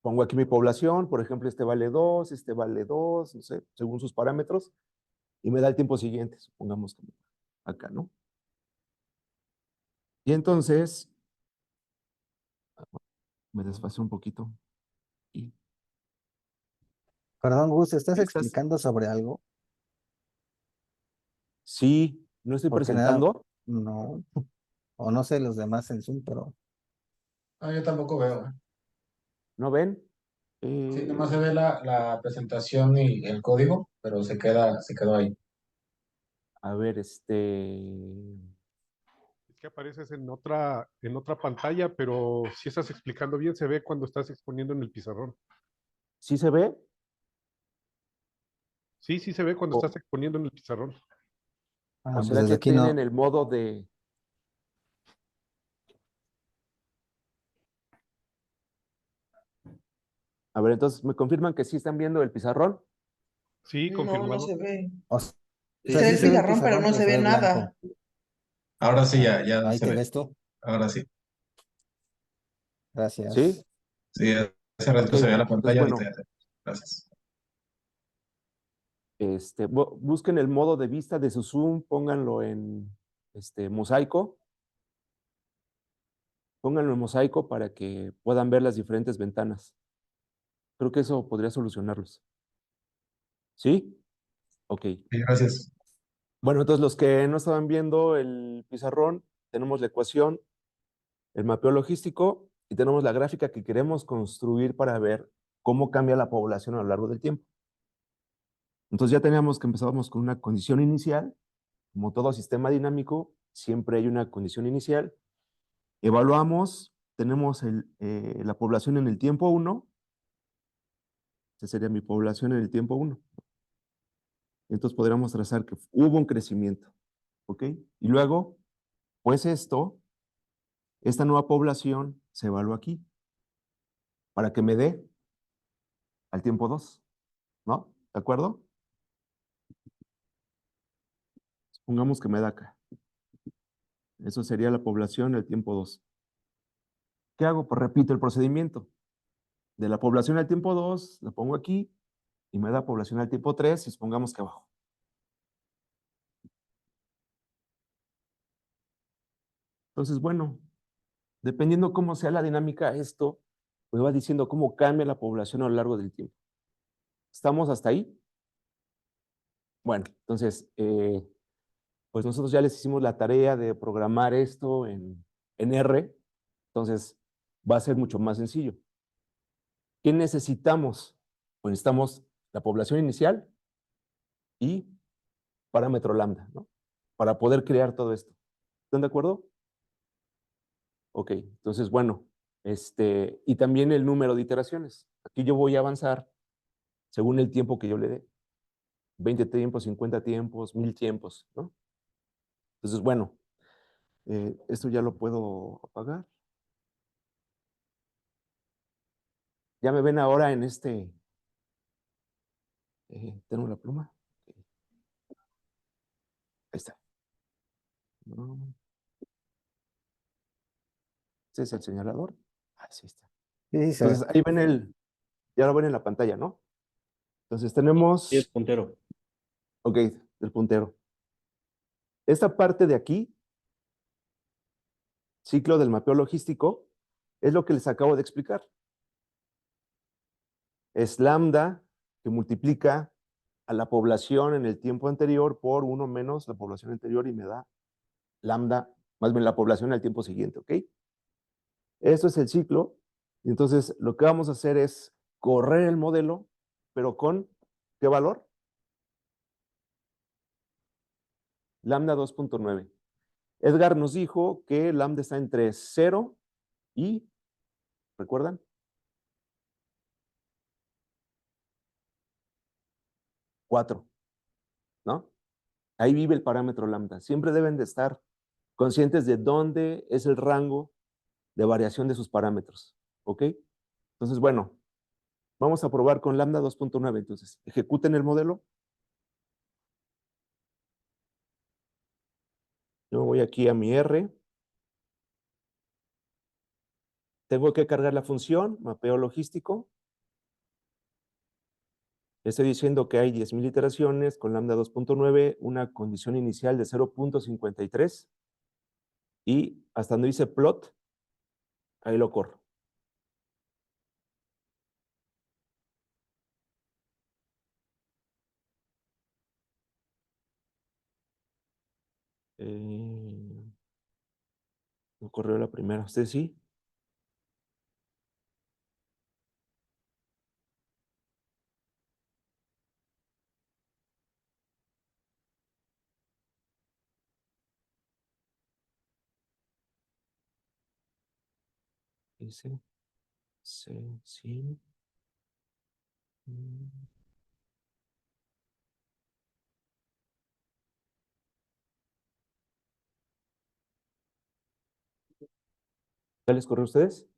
pongo aquí mi población, por ejemplo, este vale 2, este vale 2, no sé, según sus parámetros, y me da el tiempo siguiente, supongamos que acá, ¿no? Y entonces, me desfasé un poquito. Y, Perdón, Gus, ¿estás ¿estás? explicando sobre algo? Sí, no estoy Porque nada, presentando, no, o no sé los demás en Zoom, pero Ah, yo tampoco veo. ¿no ven? Sí, nomás se ve la presentación y el código, pero se quedó ahí. A ver, Es que apareces en otra pantalla, pero si estás explicando bien, se ve cuando estás exponiendo en el pizarrón. ¿sí se ve? Sí, sí se ve cuando O, estás exponiendo en el pizarrón. o pues será desde que aquí tienen no. el modo de... A ver, entonces, ¿me confirman que sí están viendo el pizarrón? Sí, No, no confirmado. se ve. O Se sea, ve sí el se ve el pizarrón, pero pizarrón, no pero se se ve ve nada. blanco. Ahora sí, ya Ahí se te ve. ves tú. Ahora sí. ¿Sí? Gracias. Sí, hace Ok, ratito se veía la entonces, pantalla, ahorita bueno, ya se ve. Gracias. busquen el modo de vista de su Zoom, pónganlo en mosaico, pónganlo en mosaico para que puedan ver las diferentes ventanas. Creo que eso podría solucionarlos. ¿Sí? Ok. Sí, gracias. Bueno, entonces los que no estaban viendo el pizarrón, tenemos la ecuación, el mapeo logístico y tenemos la gráfica que queremos construir para ver cómo cambia la población a lo largo del tiempo. Entonces ya teníamos que empezamos con una condición inicial. Como todo sistema dinámico, siempre hay una condición inicial. Evaluamos, tenemos la población en el tiempo 1. Esta sería mi población en el tiempo 1. Entonces podríamos trazar que hubo un crecimiento. ¿Ok? Y luego, pues esta nueva población se evalúa aquí para que me dé al tiempo 2, ¿no? ¿De acuerdo? Supongamos que me da acá. Eso sería la población al tiempo 2. ¿Qué hago? Pues repito el procedimiento. De la población al tiempo 2, la pongo aquí y me da población al tiempo 3 y supongamos que abajo. Entonces, bueno, dependiendo cómo sea la dinámica, esto me va diciendo cómo cambia la población a lo largo del tiempo. ¿Estamos hasta ahí? Bueno, entonces, pues nosotros ya les hicimos la tarea de programar esto en R, entonces va a ser mucho más sencillo. ¿Qué necesitamos? Pues necesitamos la población inicial y parámetro lambda, ¿no? Para poder crear todo esto. ¿Están de acuerdo? Ok, entonces, bueno, y también el número de iteraciones. Aquí yo voy a avanzar según el tiempo que yo le dé. 20 tiempos, 50 tiempos, 1000 tiempos, ¿no? Entonces, bueno, esto ya lo puedo apagar. Ya me ven ahora en ¿tengo la pluma? Ahí está. No, ¿ese es el señalador? Ah, sí está. Sí, se ve. Entonces, ahí ven ya lo ven en la pantalla, ¿no? Entonces Sí, tenemos, puntero. ok, el puntero. Esta parte de aquí, ciclo del mapeo logístico, es lo que les acabo de explicar. Es lambda que multiplica a la población en el tiempo anterior por 1 menos la población anterior y me da lambda, más bien la población al tiempo siguiente, ¿ok? Esto es el ciclo. Y entonces lo que vamos a hacer es correr el modelo, pero ¿con qué valor? Lambda 2.9. Edgar nos dijo que lambda está entre 0 y, ¿recuerdan? 4, ¿no? Ahí vive el parámetro lambda. Siempre deben de estar conscientes de dónde es el rango de variación de sus parámetros, ¿ok? Entonces, bueno, vamos a probar con lambda 2.9. Entonces, ejecuten el modelo. Yo voy aquí a mi R. Tengo que cargar la función, mapeo logístico. Estoy diciendo que hay 10,000 iteraciones con lambda 2.9, una condición inicial de 0.53 y hasta donde dice plot, ahí lo corro. No corrió la primera. ¿Usted sí? Dice, sí, sí. ¿Ya les corrió a ustedes?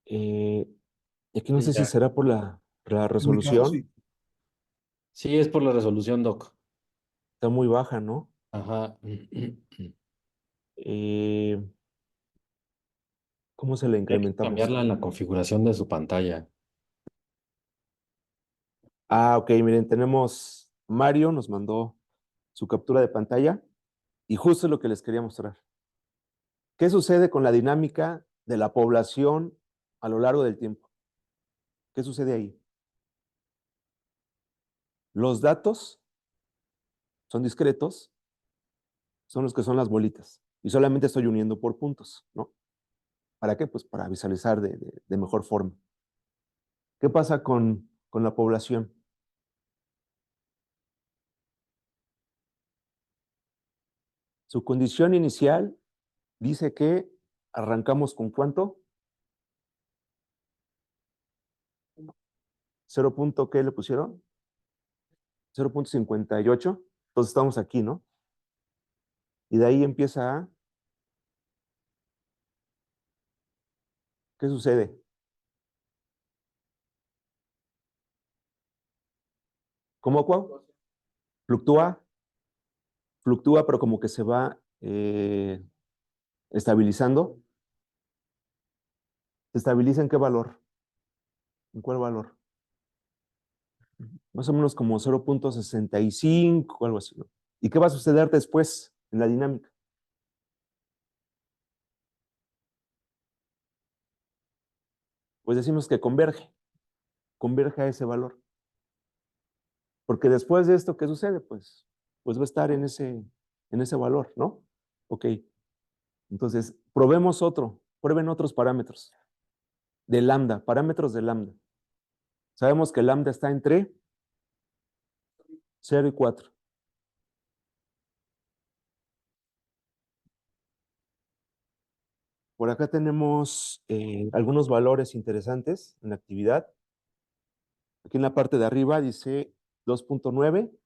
Aquí no Sí, sé si ya. será por la resolución. Sí, es por la resolución, Doc. Está muy baja, ¿no? Ajá. Eh, ¿Cómo se la Hay que incrementamos? cambiarla en la configuración de su pantalla. Ah, ok, miren, tenemos Mario, nos mandó su captura de pantalla y justo es lo que les quería mostrar. ¿Qué sucede con la dinámica de la población a lo largo del tiempo? ¿Qué sucede ahí? Los datos son discretos, son los que son las bolitas y solamente estoy uniendo por puntos, ¿no? ¿Para qué? Pues para visualizar de mejor forma. ¿Qué pasa con la población? Su condición inicial dice que arrancamos con ¿cuánto? 0. ¿Qué le pusieron? 0.58. Entonces estamos aquí, ¿no? Y de ahí empieza a... ¿Qué sucede? ¿Cómo cuál? Fluctúa, fluctúa, pero como que se va estabilizando. ¿Se estabiliza en qué valor? ¿En cuál valor? Más o menos como 0,65 o algo así, ¿no? ¿Y qué va a suceder después en la dinámica? Pues decimos que converge a ese valor. Porque después de esto, ¿qué sucede? Pues va a estar en ese valor, ¿no? Ok. Entonces, prueben otros parámetros de lambda, parámetros de lambda. Sabemos que lambda está entre 0 y 4. Por acá tenemos algunos valores interesantes en la actividad. Aquí en la parte de arriba dice 2.9.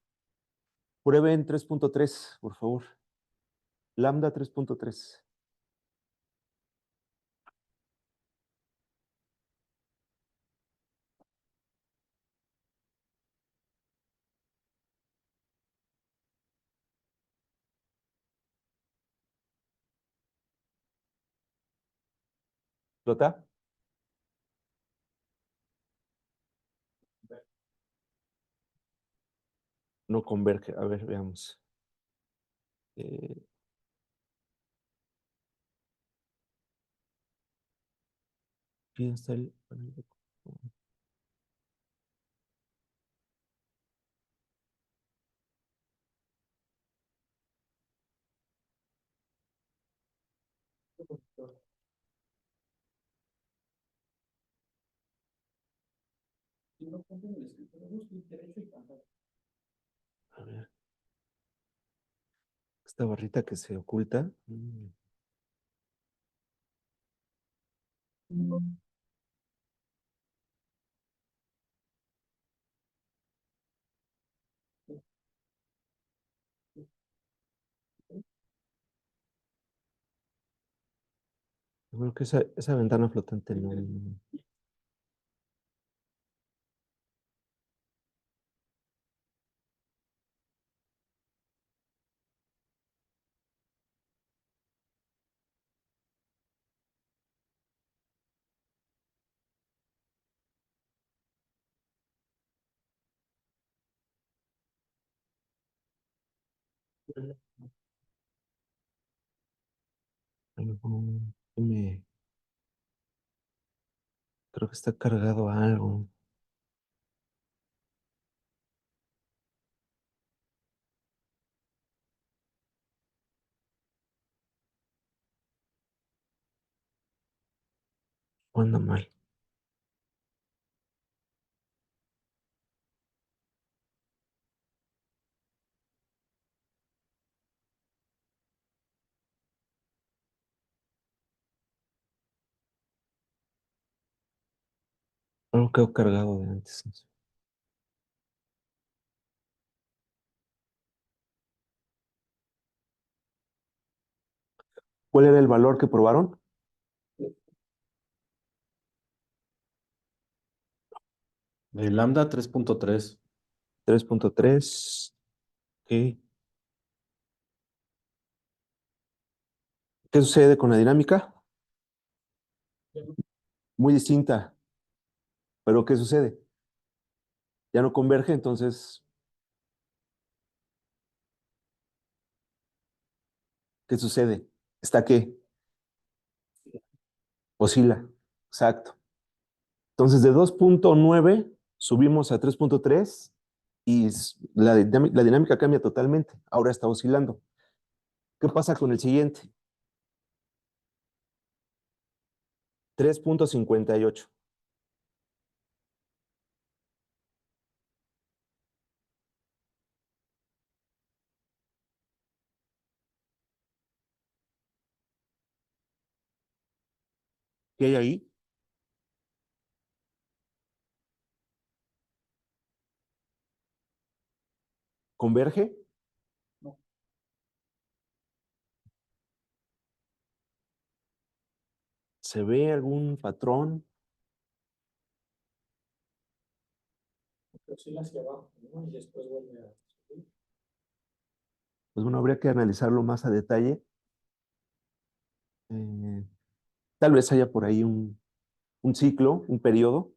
Prueben 3.3, por favor. Lambda 3.3. ¿Flota? No converge. A ver, veamos. Eh, aquí está el... A ver, esta barrita que se oculta. Creo que esa ventana flotante no. Algo que creo que está cargado a algo. O anda mal. Algo quedó cargado de antes. ¿Cuál era el valor que probaron? De lambda 3.3. 3.3. Ok. ¿Qué sucede con la dinámica? Muy distinta. Pero ¿qué sucede? Ya no converge, entonces, ¿qué sucede? ¿Está qué? Oscila. Exacto. Entonces, de 2.9 subimos a 3.3 y la dinámica cambia totalmente. Ahora está oscilando. ¿Qué pasa con el siguiente? 3.58. ¿Qué hay ahí? ¿Converge? ¿Se ve algún patrón? Oscila hacia abajo, ¿no? Y después vuelve a subir. Pues bueno, habría que analizarlo más a detalle. Eh, Tal vez haya por ahí un ciclo, un periodo.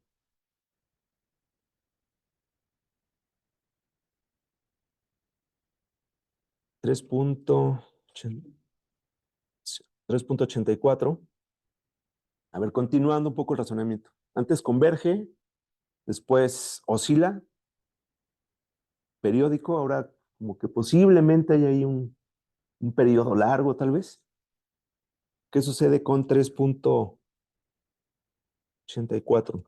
Tres punto 3.84. A ver, continuando un poco el razonamiento. Antes converge, después oscila, periódico, ahora como que posiblemente hay ahí un periodo largo tal vez. ¿Qué sucede con 3.84?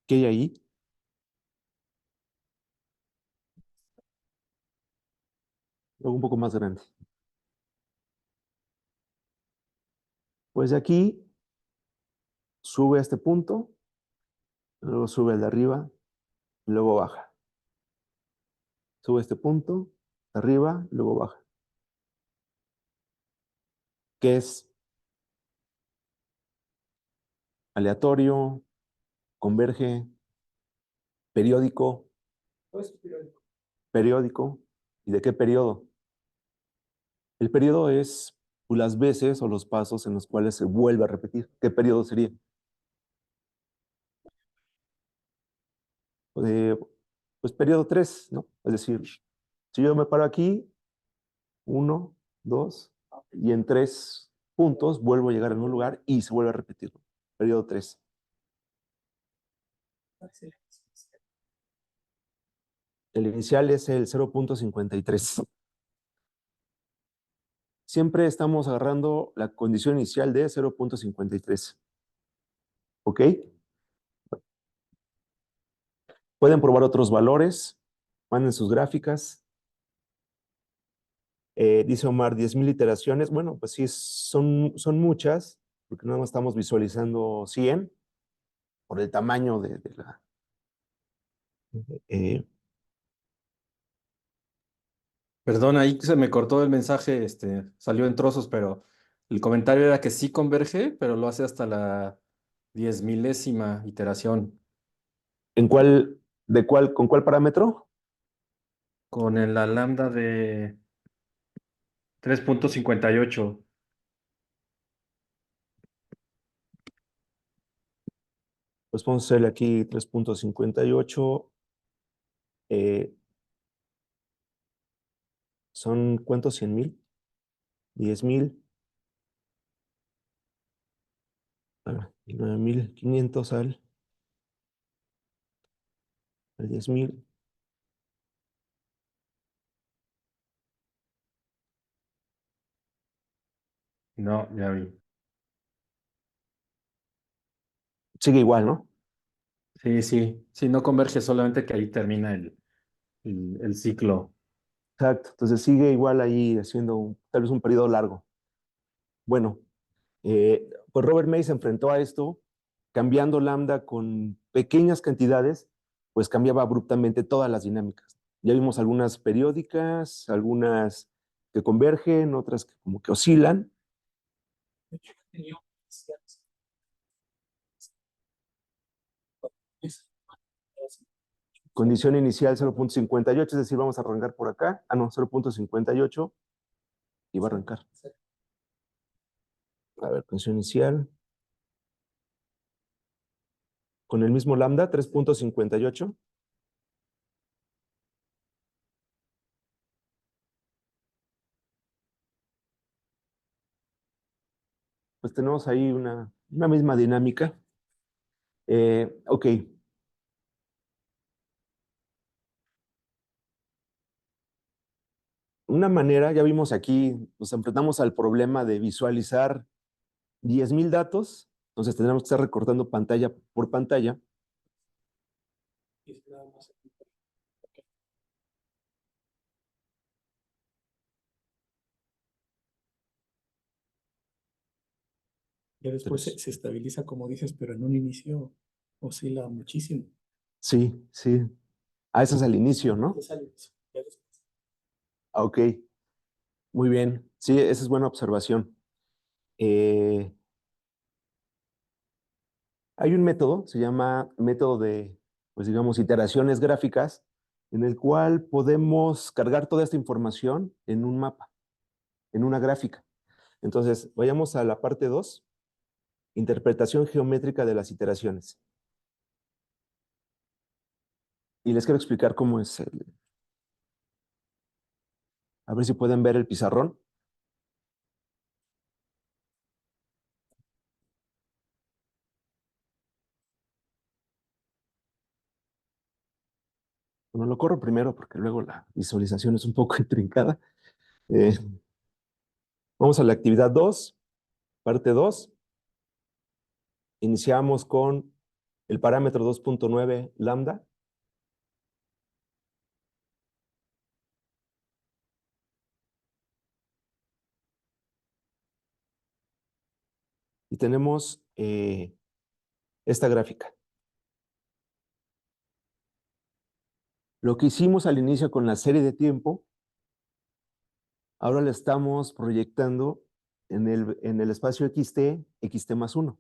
¿Qué hay ahí? Algo un poco más grande. Pues de aquí sube a este punto, luego sube al de arriba, luego baja. Sube a este punto, arriba, luego baja. ¿Qué es? Aleatorio, converge, periódico, Pues periódico. periódico. ¿Y de qué periodo? El periodo es las veces o los pasos en los cuales se vuelve a repetir. ¿Qué periodo sería? Eh, pues periodo 3, ¿no? Es decir, si yo me paro aquí, 1, 2, y en 3 puntos vuelvo a llegar en un lugar y se vuelve a repetir. Periodo 3. El inicial es el 0.53. Siempre estamos agarrando la condición inicial de 0.53. ¿Ok? Pueden probar otros valores. Manden sus gráficas. Dice Omar, 10,000 iteraciones. Bueno, pues sí, son muchas, porque nada más estamos visualizando 100 por el tamaño de la... eh, Perdón, ahí se me cortó el mensaje, salió en trozos, pero el comentario era que sí converge, pero lo hace hasta la 10,000ª iteración ¿En con cuál parámetro? con la lambda de 3.58. Pues vamos a hacerle aquí 3.58. ¿Son cuántos? 100,000. 10,000. 9,500 al 10,000. No, ya vi. Sigue igual, ¿no? Sí, sí, sí, no converge, solamente que ahí termina el ciclo. Exacto. Entonces sigue igual ahí haciendo tal vez un periodo largo. Bueno, pues Robert May se enfrentó a esto, cambiando lambda con pequeñas cantidades, pues cambiaba abruptamente todas las dinámicas. Ya vimos algunas periódicas, algunas que convergen, otras que como que oscilan. Condición inicial 0.58, es decir, vamos a arrancar por acá. Ah, no, 0.58 y va a arrancar. A ver, condición inicial. Con el mismo lambda, 3.58. Pues tenemos ahí una misma dinámica. Ok. Una manera, ya vimos aquí, nos enfrentamos al problema de visualizar 10,000 datos, entonces tendremos que estar recortando pantalla por pantalla. Ya después Tres. se estabiliza, como dices, pero en un inicio oscila muchísimo. Sí, sí. Ah, eso es al inicio, ¿no? Ya sale eso, ya después. Ah, ok, muy bien. Sí, esa es buena observación. Eh, Hay un método, se llama método de, pues digamos, iteraciones gráficas, en el cual podemos cargar toda esta información en un mapa, en una gráfica. Entonces, vayamos a la parte 2, interpretación geométrica de las iteraciones. Y les quiero explicar cómo es a ver si pueden ver el pizarrón. Bueno, lo corro primero porque luego la visualización es un poco intrincada. Eh, Vamos a la actividad 2, parte 2. Iniciamos con el parámetro 2.9 lambda. Y tenemos esta gráfica. Lo que hicimos al inicio con la serie de tiempo, ahora la estamos proyectando en el espacio xt más 1.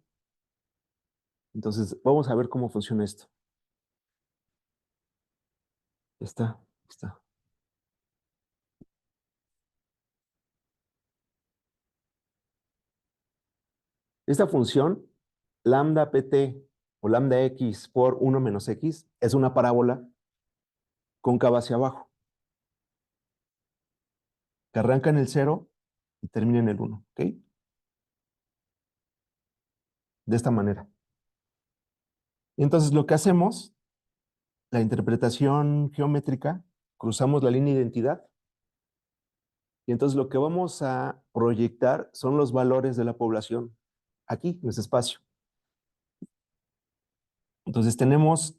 Entonces, vamos a ver cómo funciona esto. Está. Esta función, lambda pt o lambda x por 1 menos x, es una parábola cóncava hacia abajo, que arranca en el 0 y termina en el 1, ¿ok? De esta manera. Y entonces lo que hacemos, la interpretación geométrica, cruzamos la línea de identidad, y entonces lo que vamos a proyectar son los valores de la población aquí, en este espacio. Entonces tenemos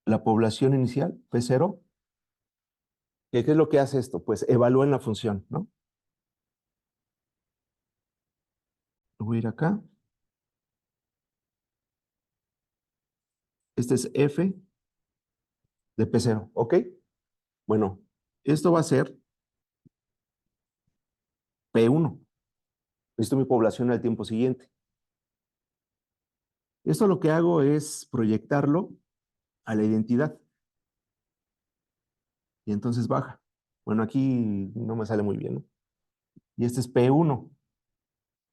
la población inicial, P0. ¿Qué es lo que hace esto? Pues evalúen la función, ¿no? Voy a ir acá. Este es F de P0, ¿ok? Bueno, esto va a ser P1. Esto es mi población al tiempo siguiente. Esto lo que hago es proyectarlo a la identidad. Y entonces baja. Bueno, aquí no me sale muy bien, ¿no? Y este es P1.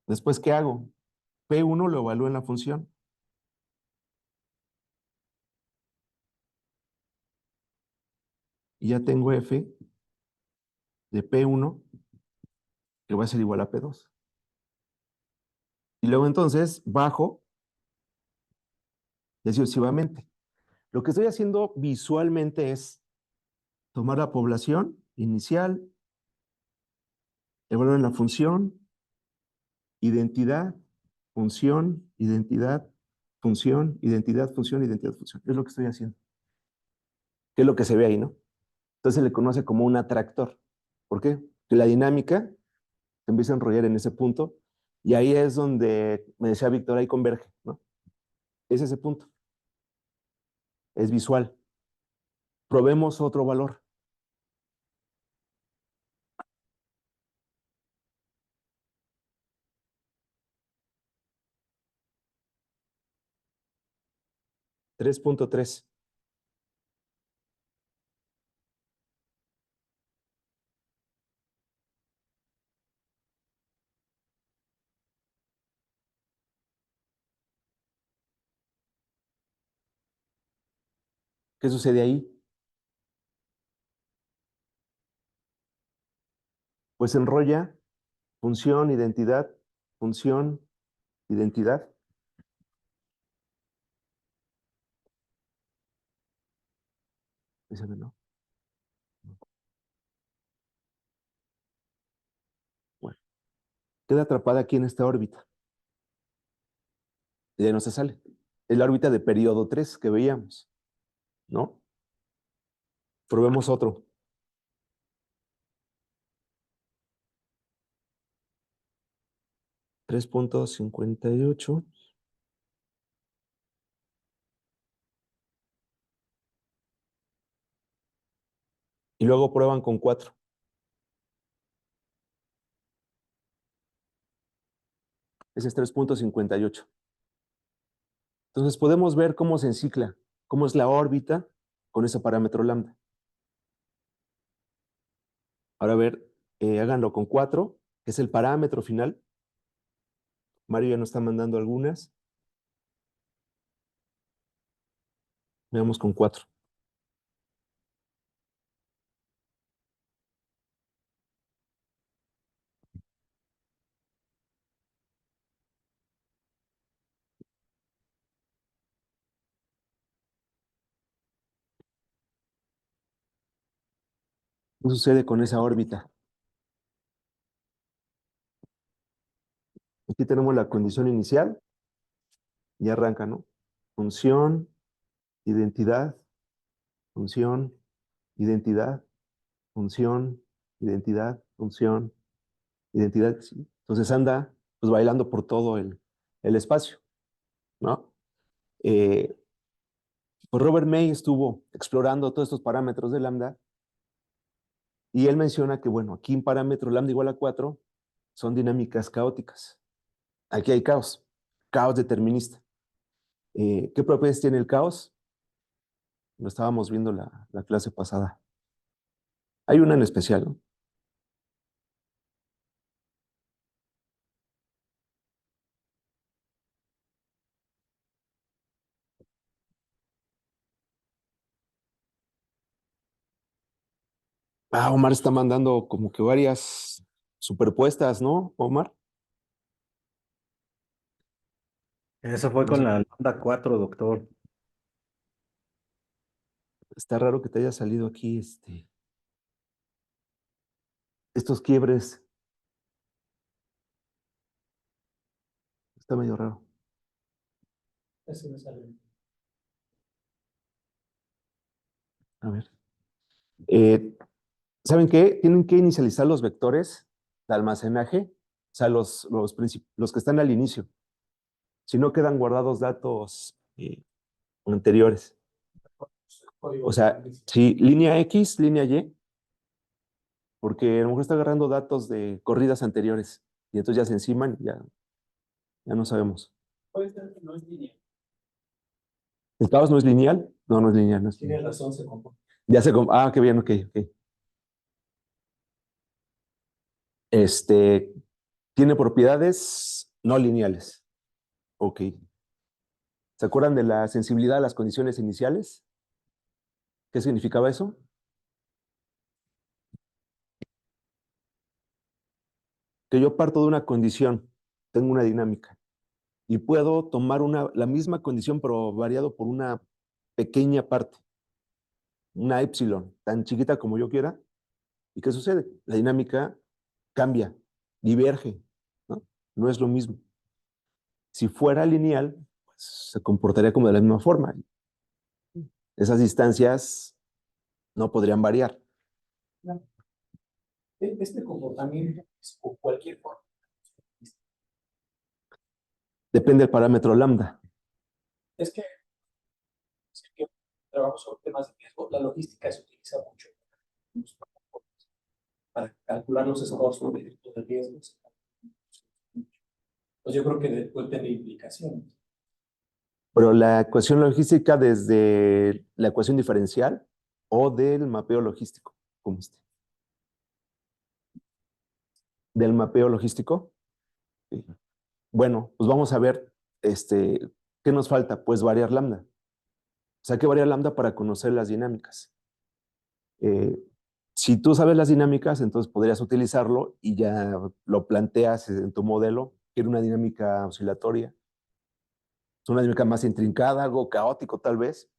Después, ¿qué hago? P1 lo evalúo en la función. Y ya tengo F de P1 que va a ser igual a P2. Y luego entonces bajo y así sucesivamente. Lo que estoy haciendo visualmente es tomar la población inicial, evaluar en la función, identidad, función, identidad, función, identidad, función, identidad, función. Es lo que estoy haciendo. ¿Qué es lo que se ve ahí, no? Entonces se le conoce como un atractor. ¿Por qué? Que la dinámica se empieza a enrollar en ese punto y ahí es donde me decía Víctor, ahí converge, ¿no? Es ese punto. Es visual. Probemos otro valor. $3.3. ¿Qué sucede ahí? Pues enrolla función, función, identidad. ¿No? Bueno, queda atrapada aquí en esta órbita. Y ya no se sale. Es la órbita de periodo 3 que veíamos, ¿no? Probemos otro. 3.58. Y luego prueban con 4. Ese es 3.58. Entonces podemos ver cómo se encicla, cómo es la órbita con ese parámetro lambda. Ahora a ver, háganlo con 4, que es el parámetro final. Mario ya nos está mandando algunas. Veamos con 4. ¿Qué sucede con esa órbita? Aquí tenemos la condición inicial. Y arranca, ¿no? Función, identidad, función, identidad, función, identidad, función, identidad. ¿Sí? Entonces anda pues bailando por todo el espacio, ¿no? Pues Robert May estuvo explorando todos estos parámetros de lambda y él menciona que, bueno, aquí en parámetro lambda igual a 4 son dinámicas caóticas. Aquí hay caos, caos determinista. ¿Qué propiedades tiene el caos? Lo estábamos viendo la clase pasada. Hay una en especial, ¿no? Ah, Omar está mandando como que varias superpuestas, ¿no, Omar? Eso fue No con sé. la lambda 4, doctor. Está raro que te haya salido aquí estos quiebres. Está medio raro. Ese me sale. A ver. ¿Saben qué? Tienen que inicializar los vectores de almacenaje, o sea, los que están al inicio. Si no, quedan guardados datos anteriores. O sea, si línea X, línea Y, porque a lo mejor está agarrando datos de corridas anteriores y entonces ya se enciman y ya no sabemos. Puede ser que no es línea. ¿El caos no es lineal? No, no es lineal. No es Tiene lineal. razón, se comporta. Ya sé cómo. Ah, qué bien, ok, ok. Tiene propiedades no lineales. Ok. ¿Se acuerdan de la sensibilidad a las condiciones iniciales? ¿Qué significaba eso? Que yo parto de una condición, tengo una dinámica, y puedo tomar la misma condición, pero variado por una pequeña parte, una épsilon, tan chiquita como yo quiera. ¿Y qué sucede? La dinámica cambia, diverge, ¿no? No es lo mismo. Si fuera lineal, pues, se comportaría como de la misma forma. Esas distancias no podrían variar. Este comportamiento es por cualquier forma. Depende del parámetro lambda. Es que trabajo sobre temas de riesgo. La logística se utiliza mucho para calcular los scores de riesgos. Pues yo creo que puede tener implicaciones. Pero la ecuación logística desde la ecuación diferencial o del mapeo logístico, como este. Del mapeo logístico. Sí. Bueno, pues vamos a ver, ¿qué nos falta? Pues variar lambda. O sea, hay que variar lambda para conocer las dinámicas. Si tú sabes las dinámicas, entonces podrías utilizarlo y ya lo planteas en tu modelo. Quiero una dinámica oscilatoria. Es una dinámica más intrincada, algo caótico tal vez.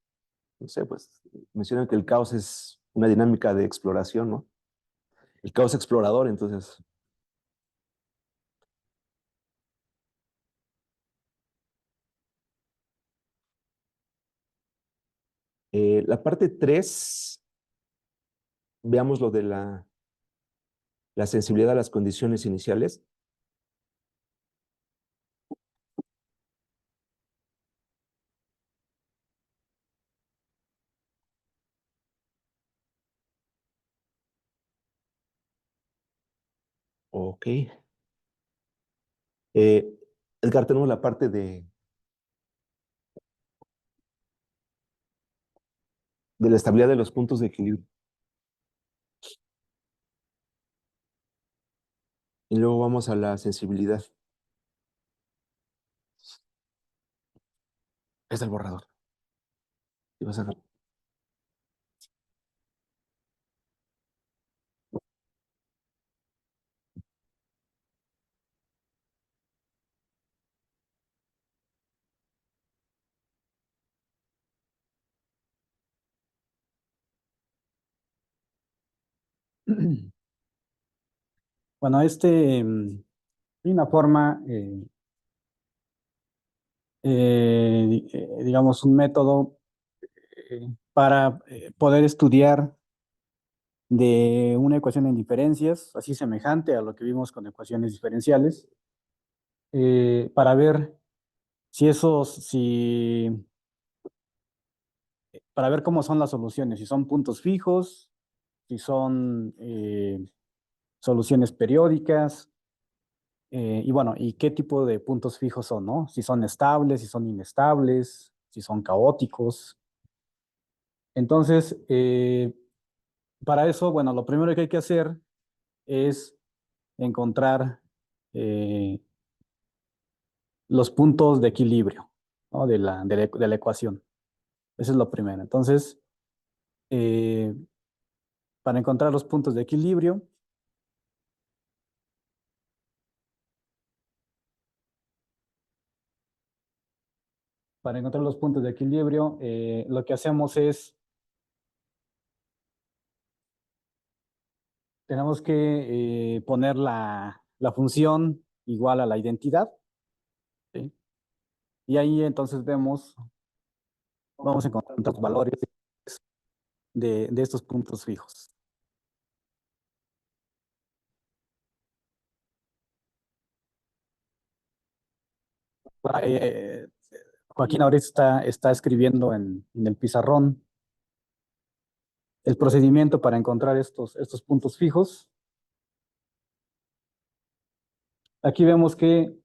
No sé, pues mencionan que el caos es una dinámica de exploración, ¿no? El caos explorador, entonces. La parte 3, veamos lo de la sensibilidad a las condiciones iniciales. Ok. Edgar, tenemos la parte de la estabilidad de los puntos de equilibrio. Y luego vamos a la sensibilidad. Es el borrador. Y vas a ver. Bueno, hay una forma, digamos, un método para poder estudiar de una ecuación en diferencias, así semejante a lo que vimos con ecuaciones diferenciales, para ver para ver cómo son las soluciones, si son puntos fijos, si son soluciones periódicas, y bueno, y qué tipo de puntos fijos son, ¿no? Si son estables, si son inestables, si son caóticos. Entonces, para eso, bueno, lo primero que hay que hacer es encontrar los puntos de equilibrio, ¿no? de la ecuación. Eso es lo primero. Entonces, eh, para encontrar los puntos de equilibrio, lo que hacemos es, tenemos que poner la función igual a la identidad, ¿sí? Y ahí entonces vamos a encontrar los valores de estos puntos fijos. Eh, Joaquín ahorita está escribiendo en el pizarrón el procedimiento para encontrar estos puntos fijos. Aquí vemos que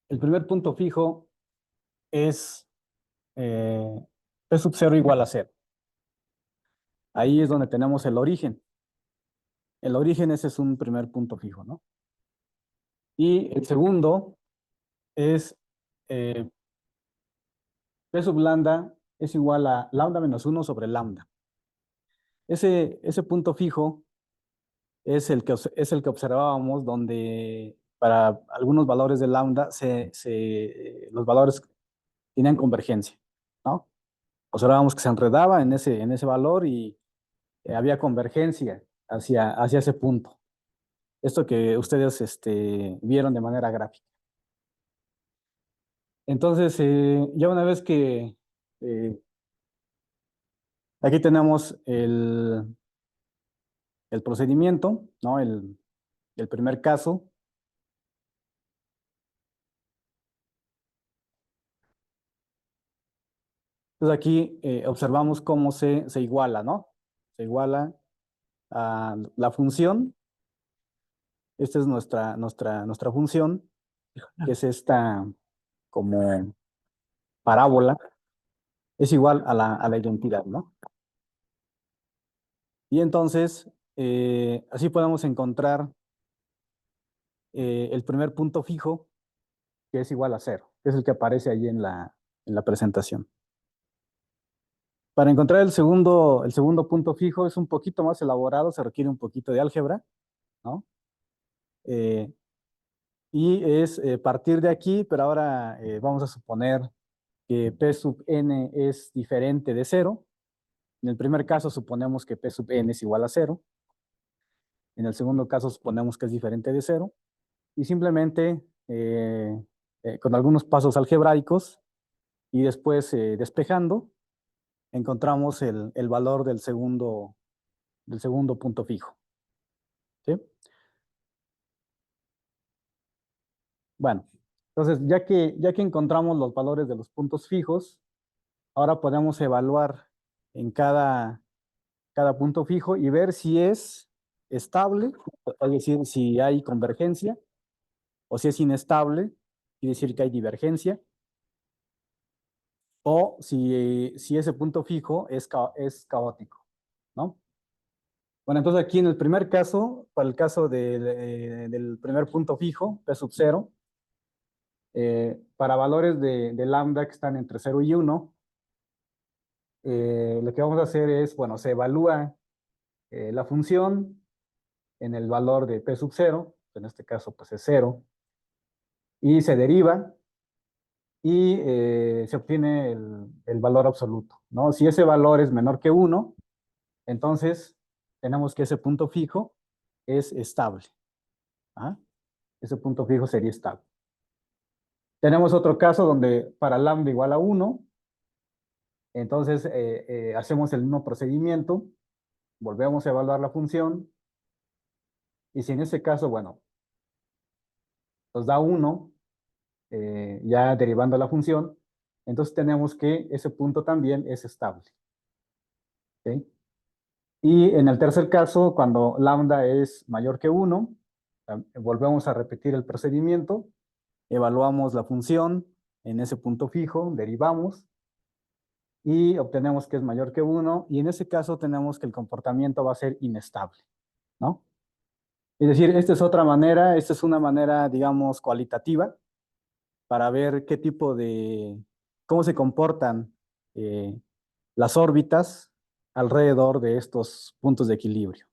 el primer punto fijo es P sub 0 igual a 0. Ahí es donde tenemos el origen. El origen, ese es un primer punto fijo, ¿no? Y el segundo es P sub lambda es igual a lambda menos 1 sobre lambda. Ese punto fijo es el que observábamos donde para algunos valores de lambda los valores tenían convergencia, ¿no? Observábamos que se enredaba en ese valor y había convergencia hacia ese punto. Esto que ustedes vieron de manera gráfica. Entonces, ya una vez que aquí tenemos el procedimiento, ¿no? El primer caso. Entonces aquí observamos cómo se iguala, ¿no? Se iguala a la función. Esta es nuestra función, que es esta como parábola. Es igual a la identidad, ¿no? Y entonces, así podemos encontrar el primer punto fijo, que es igual a 0, que es el que aparece ahí en la presentación. Para encontrar el segundo punto fijo es un poquito más elaborado, se requiere un poquito de álgebra, ¿no? Y es partir de aquí, pero ahora vamos a suponer que P sub n es diferente de 0. En el primer caso suponemos que P sub n es igual a 0. En el segundo caso suponemos que es diferente de 0. Y simplemente con algunos pasos algebraicos y después despejando, encontramos el valor del segundo punto fijo. ¿Sí? Bueno, entonces ya que encontramos los valores de los puntos fijos, ahora podemos evaluar en cada punto fijo y ver si es estable, es decir, si hay convergencia, o si es inestable, quiere decir que hay divergencia, o si ese punto fijo es caótico, ¿no? Bueno, entonces aquí en el primer caso, para el caso del primer punto fijo, P sub 0, para valores de lambda que están entre 0 y 1, lo que vamos a hacer es, bueno, se evalúa la función en el valor de P sub 0, en este caso pues es 0, y se deriva y se obtiene el valor absoluto, ¿no? Si ese valor es menor que 1, entonces tenemos que ese punto fijo es estable. ¿Ah? Ese punto fijo sería estable. Tenemos otro caso donde para lambda igual a 1, entonces hacemos el mismo procedimiento, volvemos a evaluar la función, y si en ese caso, bueno, nos da 1, ya derivando la función, entonces tenemos que ese punto también es estable. ¿Sí? Y en el tercer caso, cuando lambda es mayor que 1, volvemos a repetir el procedimiento, evaluamos la función en ese punto fijo, derivamos, y obtenemos que es mayor que 1, y en ese caso tenemos que el comportamiento va a ser inestable, ¿no? Es decir, esta es otra manera, esta es una manera, digamos, cualitativa, para ver qué tipo cómo se comportan las órbitas alrededor de estos puntos de equilibrio.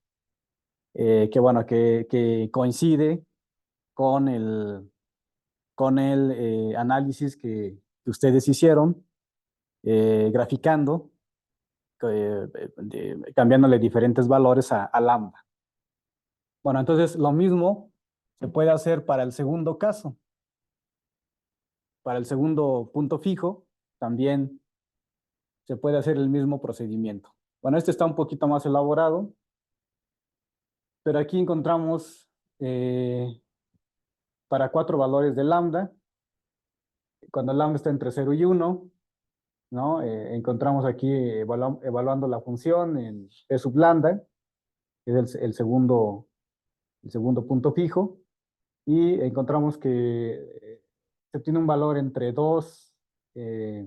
Que bueno, que coincide con el análisis que ustedes hicieron, graficando, cambiándole diferentes valores a lambda. Bueno, entonces lo mismo se puede hacer para el segundo caso. Para el segundo punto fijo, también se puede hacer el mismo procedimiento. Bueno, este está un poquito más elaborado, pero aquí encontramos para 4 valores de lambda, cuando lambda está entre 0 y 1, ¿no? Encontramos aquí evaluando la función en P sub lambda, que es el segundo punto fijo, y encontramos que se obtiene un valor entre 2,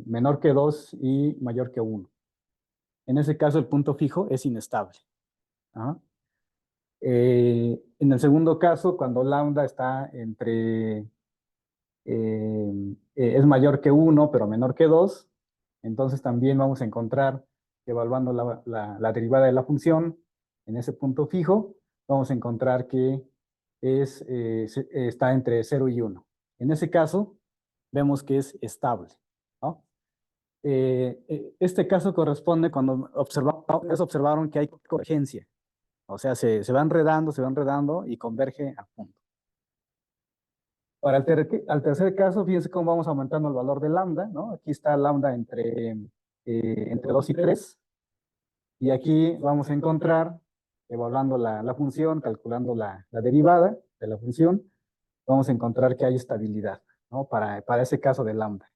menor que 2 y mayor que 1. En ese caso el punto fijo es inestable. ¿Ah? En el segundo caso, cuando lambda está es mayor que 1, pero menor que 2, entonces también vamos a encontrar, evaluando la derivada de la función en ese punto fijo, vamos a encontrar que está entre 0 y 1. En ese caso, vemos que es estable, ¿no? Este caso corresponde cuando observaron que hay convergencia. O sea, se va enredando y converge a punto. Ahora, al tercer caso, fíjense cómo vamos aumentando el valor de lambda, ¿no? Aquí está lambda entre 2 y 3. Y aquí vamos a encontrar, evaluando la función, calculando la derivada de la función, vamos a encontrar que hay estabilidad, ¿no? Para ese caso de lambda.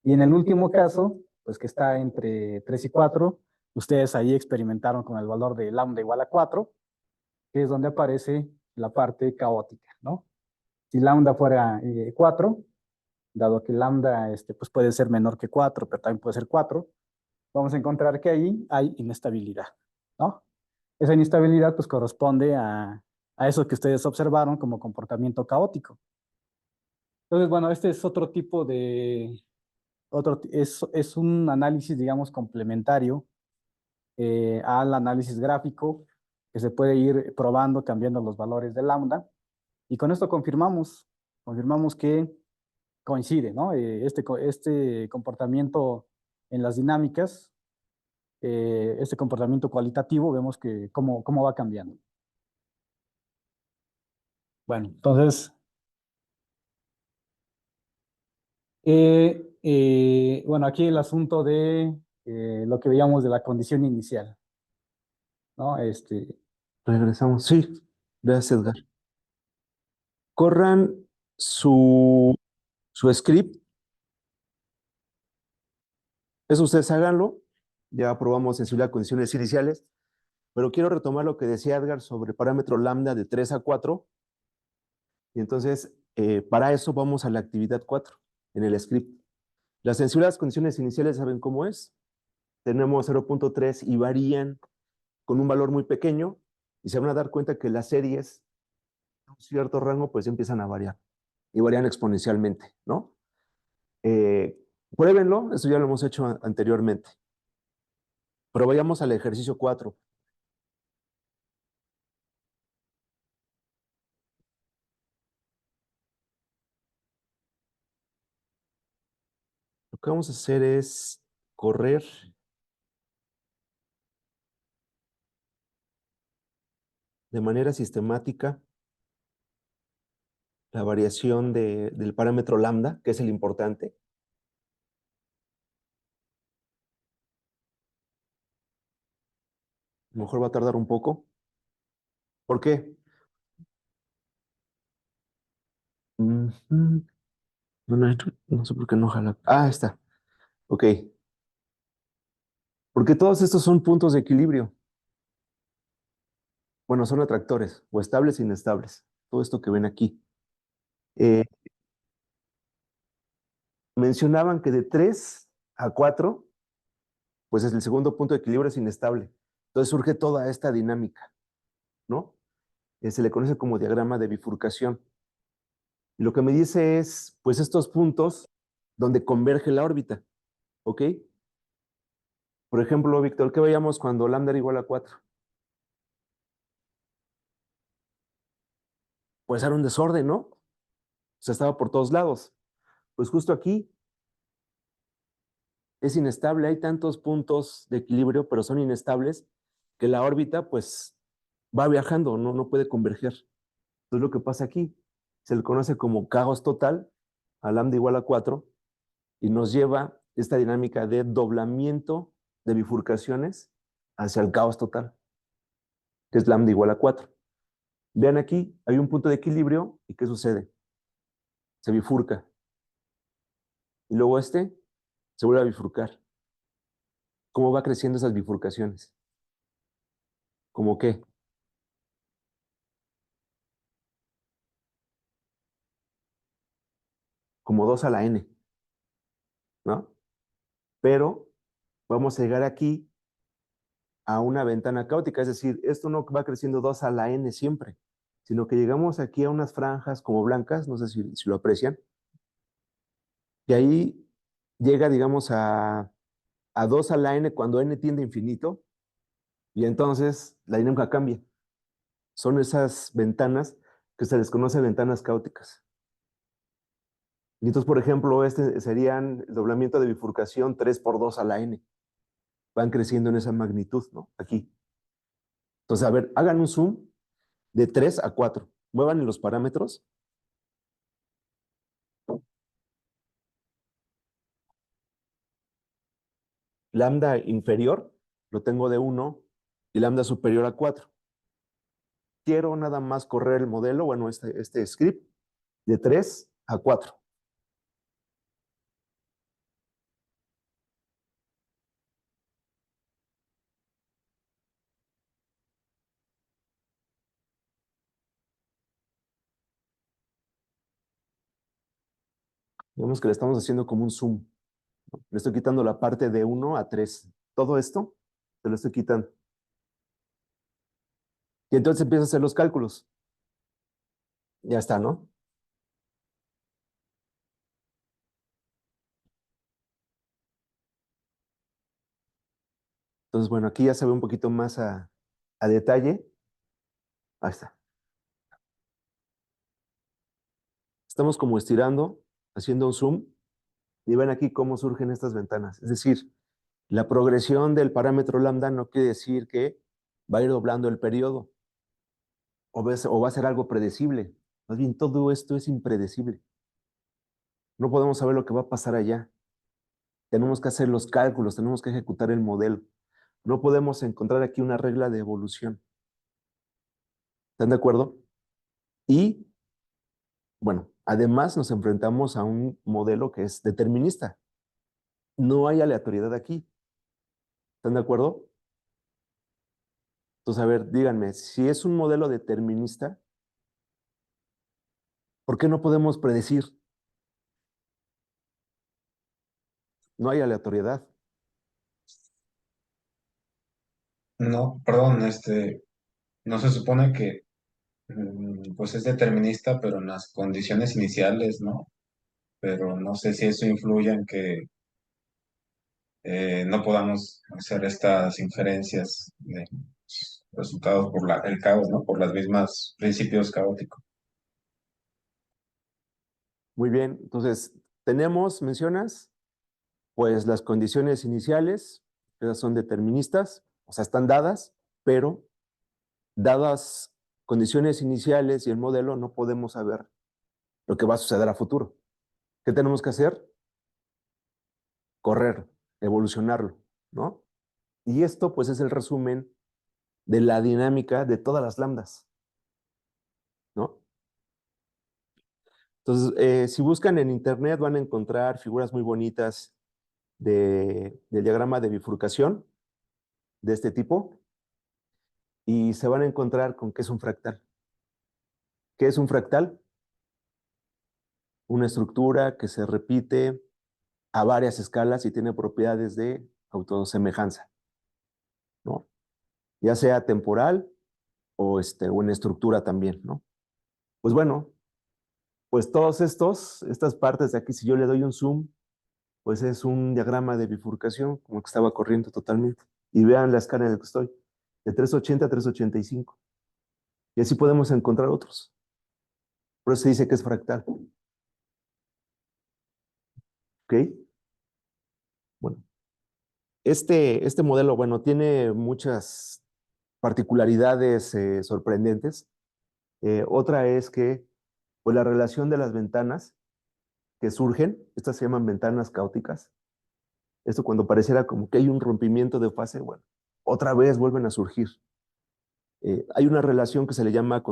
Y en el último caso, pues que está entre 3 y 4, ustedes ahí experimentaron con el valor de lambda igual a 4, que es donde aparece la parte caótica, ¿no? Si lambda fuera 4, dado que lambda pues puede ser menor que 4, pero también puede ser 4, vamos a encontrar que ahí hay inestabilidad, ¿no? Esa inestabilidad pues corresponde a eso que ustedes observaron como comportamiento caótico. Entonces, bueno, este es otro tipo es un análisis, digamos, complementario al análisis gráfico, que se puede ir probando, cambiando los valores de lambda, y con esto confirmamos que coincide, ¿no? Este comportamiento en las dinámicas, este comportamiento cualitativo, vemos que cómo va cambiando. Bueno, entonces, bueno, aquí el asunto de lo que veíamos de la condición inicial, ¿no? Regresamos. Sí, gracias, Edgar. Corran su script. Eso ustedes háganlo. Ya aprobamos en su condiciones iniciales. Pero quiero retomar lo que decía Edgar sobre parámetro lambda de 3 a 4. Y entonces, para eso vamos a la actividad 4 en el script. Las sensibilidad de las condiciones iniciales, ¿saben cómo es? Tenemos 0.3 y varían con un valor muy pequeño, y se van a dar cuenta que las series de un cierto rango pues empiezan a variar, y varían exponencialmente, ¿no? Pruébenlo, eso ya lo hemos hecho anteriormente. Pero vayamos al ejercicio 4. Lo que vamos a hacer es correr de manera sistemática la variación del parámetro lambda, que es el importante. A lo mejor va a tardar un poco. ¿Por qué? No, no sé por qué no jala. Ah, está. Ok. Porque todos estos son puntos de equilibrio. Bueno, son atractores, o estables e inestables. Todo esto que ven aquí. Mencionaban que de 3 a 4, pues es el segundo punto de equilibrio es inestable. Entonces surge toda esta dinámica, ¿no? Se le conoce como diagrama de bifurcación. Y lo que me dice es, pues estos puntos donde converge la órbita, ¿ok? Por ejemplo, Víctor, ¿qué veíamos cuando lambda era igual a 4? Pues era un desorden, ¿no? O sea, estaba por todos lados. Pues justo aquí es inestable, hay tantos puntos de equilibrio, pero son inestables, que la órbita pues va viajando, no puede converger. Entonces lo que pasa aquí se le conoce como caos total a lambda igual a 4 y nos lleva esta dinámica de doblamiento de bifurcaciones hacia el caos total, que es lambda igual a 4. Vean aquí, hay un punto de equilibrio y ¿qué sucede? Se bifurca. Y luego este se vuelve a bifurcar. ¿Cómo va creciendo esas bifurcaciones? ¿Cómo qué? Como 2 a la n, ¿no? Pero vamos a llegar aquí a una ventana caótica, es decir, esto no va creciendo 2 a la n siempre, sino que llegamos aquí a unas franjas como blancas, no sé si lo aprecian, y ahí llega, digamos, a 2 a la n cuando n tiende a infinito, y entonces la dinámica cambia. Son esas ventanas que se les conoce ventanas caóticas. Y entonces, por ejemplo, este serían el doblamiento de bifurcación 3 por 2 a la n. Van creciendo en esa magnitud, ¿no? Aquí. Entonces, a ver, hagan un zoom de 3 a 4. Muevan los parámetros. Lambda inferior lo tengo de 1 y lambda superior a 4. Quiero nada más correr el modelo, bueno, este script de 3 a 4. Digamos que le estamos haciendo como un zoom. Le estoy quitando la parte de 1 a 3. Todo esto se lo estoy quitando. Y entonces empiezo a hacer los cálculos. Ya está, ¿no? Entonces, bueno, aquí ya se ve un poquito más a detalle. Ahí está. Estamos como estirando, haciendo un zoom, y ven aquí cómo surgen estas ventanas. Es decir, la progresión del parámetro lambda no quiere decir que va a ir doblando el periodo o va a ser algo predecible. Más bien, todo esto es impredecible. No podemos saber lo que va a pasar allá. Tenemos que hacer los cálculos, tenemos que ejecutar el modelo. No podemos encontrar aquí una regla de evolución. ¿Están de acuerdo? Y, bueno, además nos enfrentamos a un modelo que es determinista. No hay aleatoriedad aquí. ¿Están de acuerdo? Entonces, a ver, díganme, si es un modelo determinista, ¿por qué no podemos predecir? No hay aleatoriedad. No, perdón, no se supone que pues es determinista, pero en las condiciones iniciales, ¿no? Pero no sé si eso influye en que no podamos hacer estas inferencias de resultados por el caos, ¿no? Por las mismas principios caóticos. Muy bien, entonces, mencionas, pues las condiciones iniciales, esas son deterministas, o sea, están dadas, pero dadas condiciones iniciales y el modelo, no podemos saber lo que va a suceder a futuro. ¿Qué tenemos que hacer? Correr, evolucionarlo, ¿no? Y esto, pues, es el resumen de la dinámica de todas las lambdas, ¿no? Entonces, si buscan en internet van a encontrar figuras muy bonitas del diagrama de bifurcación de este tipo y se van a encontrar con qué es un fractal. ¿Qué es un fractal? Una estructura que se repite a varias escalas y tiene propiedades de autosemejanza, ¿no? Ya sea temporal o en estructura también, ¿no? Pues bueno, pues estas partes de aquí, si yo le doy un zoom, pues es un diagrama de bifurcación, como que estaba corriendo totalmente. Y vean la escala en la que estoy, de 380 a 385. Y así podemos encontrar otros. Por eso se dice que es fractal. ¿Ok? Bueno, este modelo, bueno, tiene muchas particularidades sorprendentes. Otra es que, pues la relación de las ventanas que surgen, estas se llaman ventanas caóticas. Esto cuando pareciera como que hay un rompimiento de fase, bueno, otra vez vuelven a surgir. Hay una relación que se le llama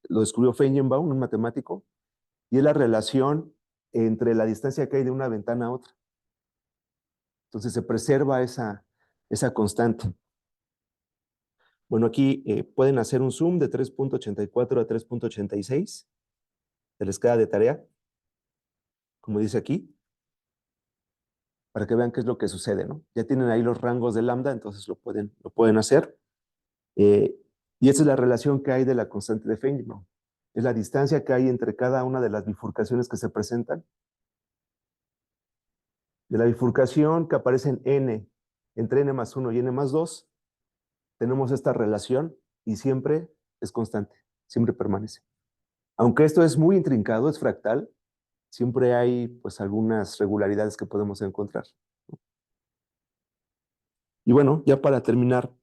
lo descubrió Feigenbaum, un matemático, y es la relación entre la distancia que hay de una ventana a otra. Entonces se preserva esa constante. Bueno, aquí pueden hacer un zoom de 3.84 a 3.86 de la escala de tarea, como dice aquí, para que vean qué es lo que sucede, ¿no? Ya tienen ahí los rangos de lambda, entonces lo pueden hacer. Y esa es la relación que hay de la constante de Feynman. Es la distancia que hay entre cada una de las bifurcaciones que se presentan. De la bifurcación que aparece en n, entre n más 1 y n más 2, tenemos esta relación y siempre es constante, siempre permanece. Aunque esto es muy intrincado, es fractal, siempre hay pues algunas regularidades que podemos encontrar. Y bueno, ya para terminar,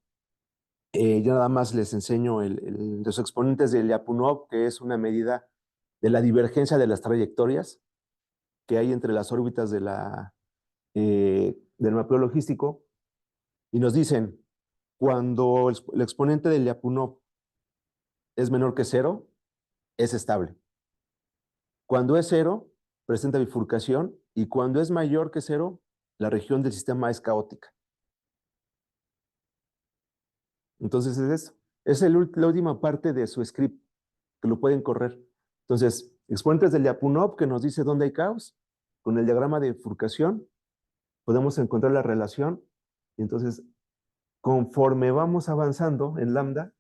ya nada más les enseño los exponentes del Lyapunov, que es una medida de la divergencia de las trayectorias que hay entre las órbitas del mapeo logístico, y nos dicen, cuando el exponente del Lyapunov es menor que 0, es estable. Cuando es 0, presenta bifurcación, y cuando es mayor que 0, la región del sistema es caótica. Entonces es eso. Es la última parte de su script, que lo pueden correr. Entonces, exponentes del Lyapunov que nos dice dónde hay caos, con el diagrama de bifurcación, podemos encontrar la relación, y entonces, conforme vamos avanzando en lambda,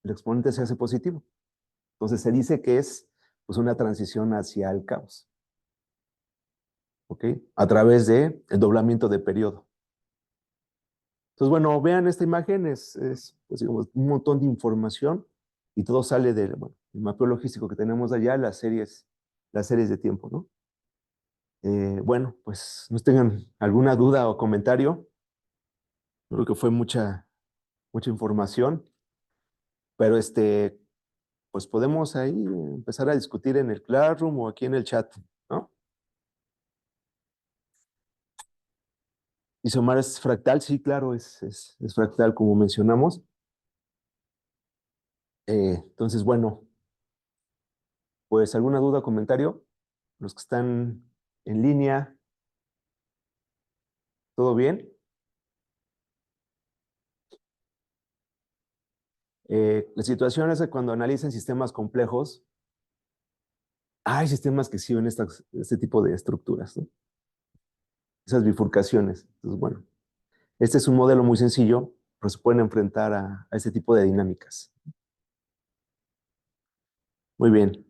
el exponente se hace positivo. Entonces se dice que es pues, una transición hacia el caos. ¿Ok? A través del doblamiento de periodo. Entonces, bueno, vean esta imagen, pues, digamos, un montón de información y todo sale del mapeo logístico que tenemos allá, las series de tiempo, ¿no? Bueno, pues no tengan alguna duda o comentario. Creo que fue mucha información, pero pues podemos ahí empezar a discutir en el Classroom o aquí en el chat, ¿no? Isomar es fractal, sí, claro, es fractal como mencionamos. Entonces, bueno, pues alguna duda o comentario, los que están en línea, ¿todo bien? La situación es que cuando analizan sistemas complejos, hay sistemas que sí ven este tipo de estructuras, ¿no? Esas bifurcaciones. Entonces, bueno, este es un modelo muy sencillo, pero se pueden enfrentar a este tipo de dinámicas. Muy bien.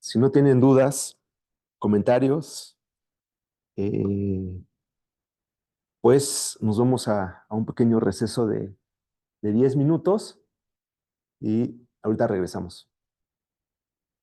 Si no tienen dudas, comentarios, pues nos vamos a un pequeño receso de 10 minutos y ahorita regresamos.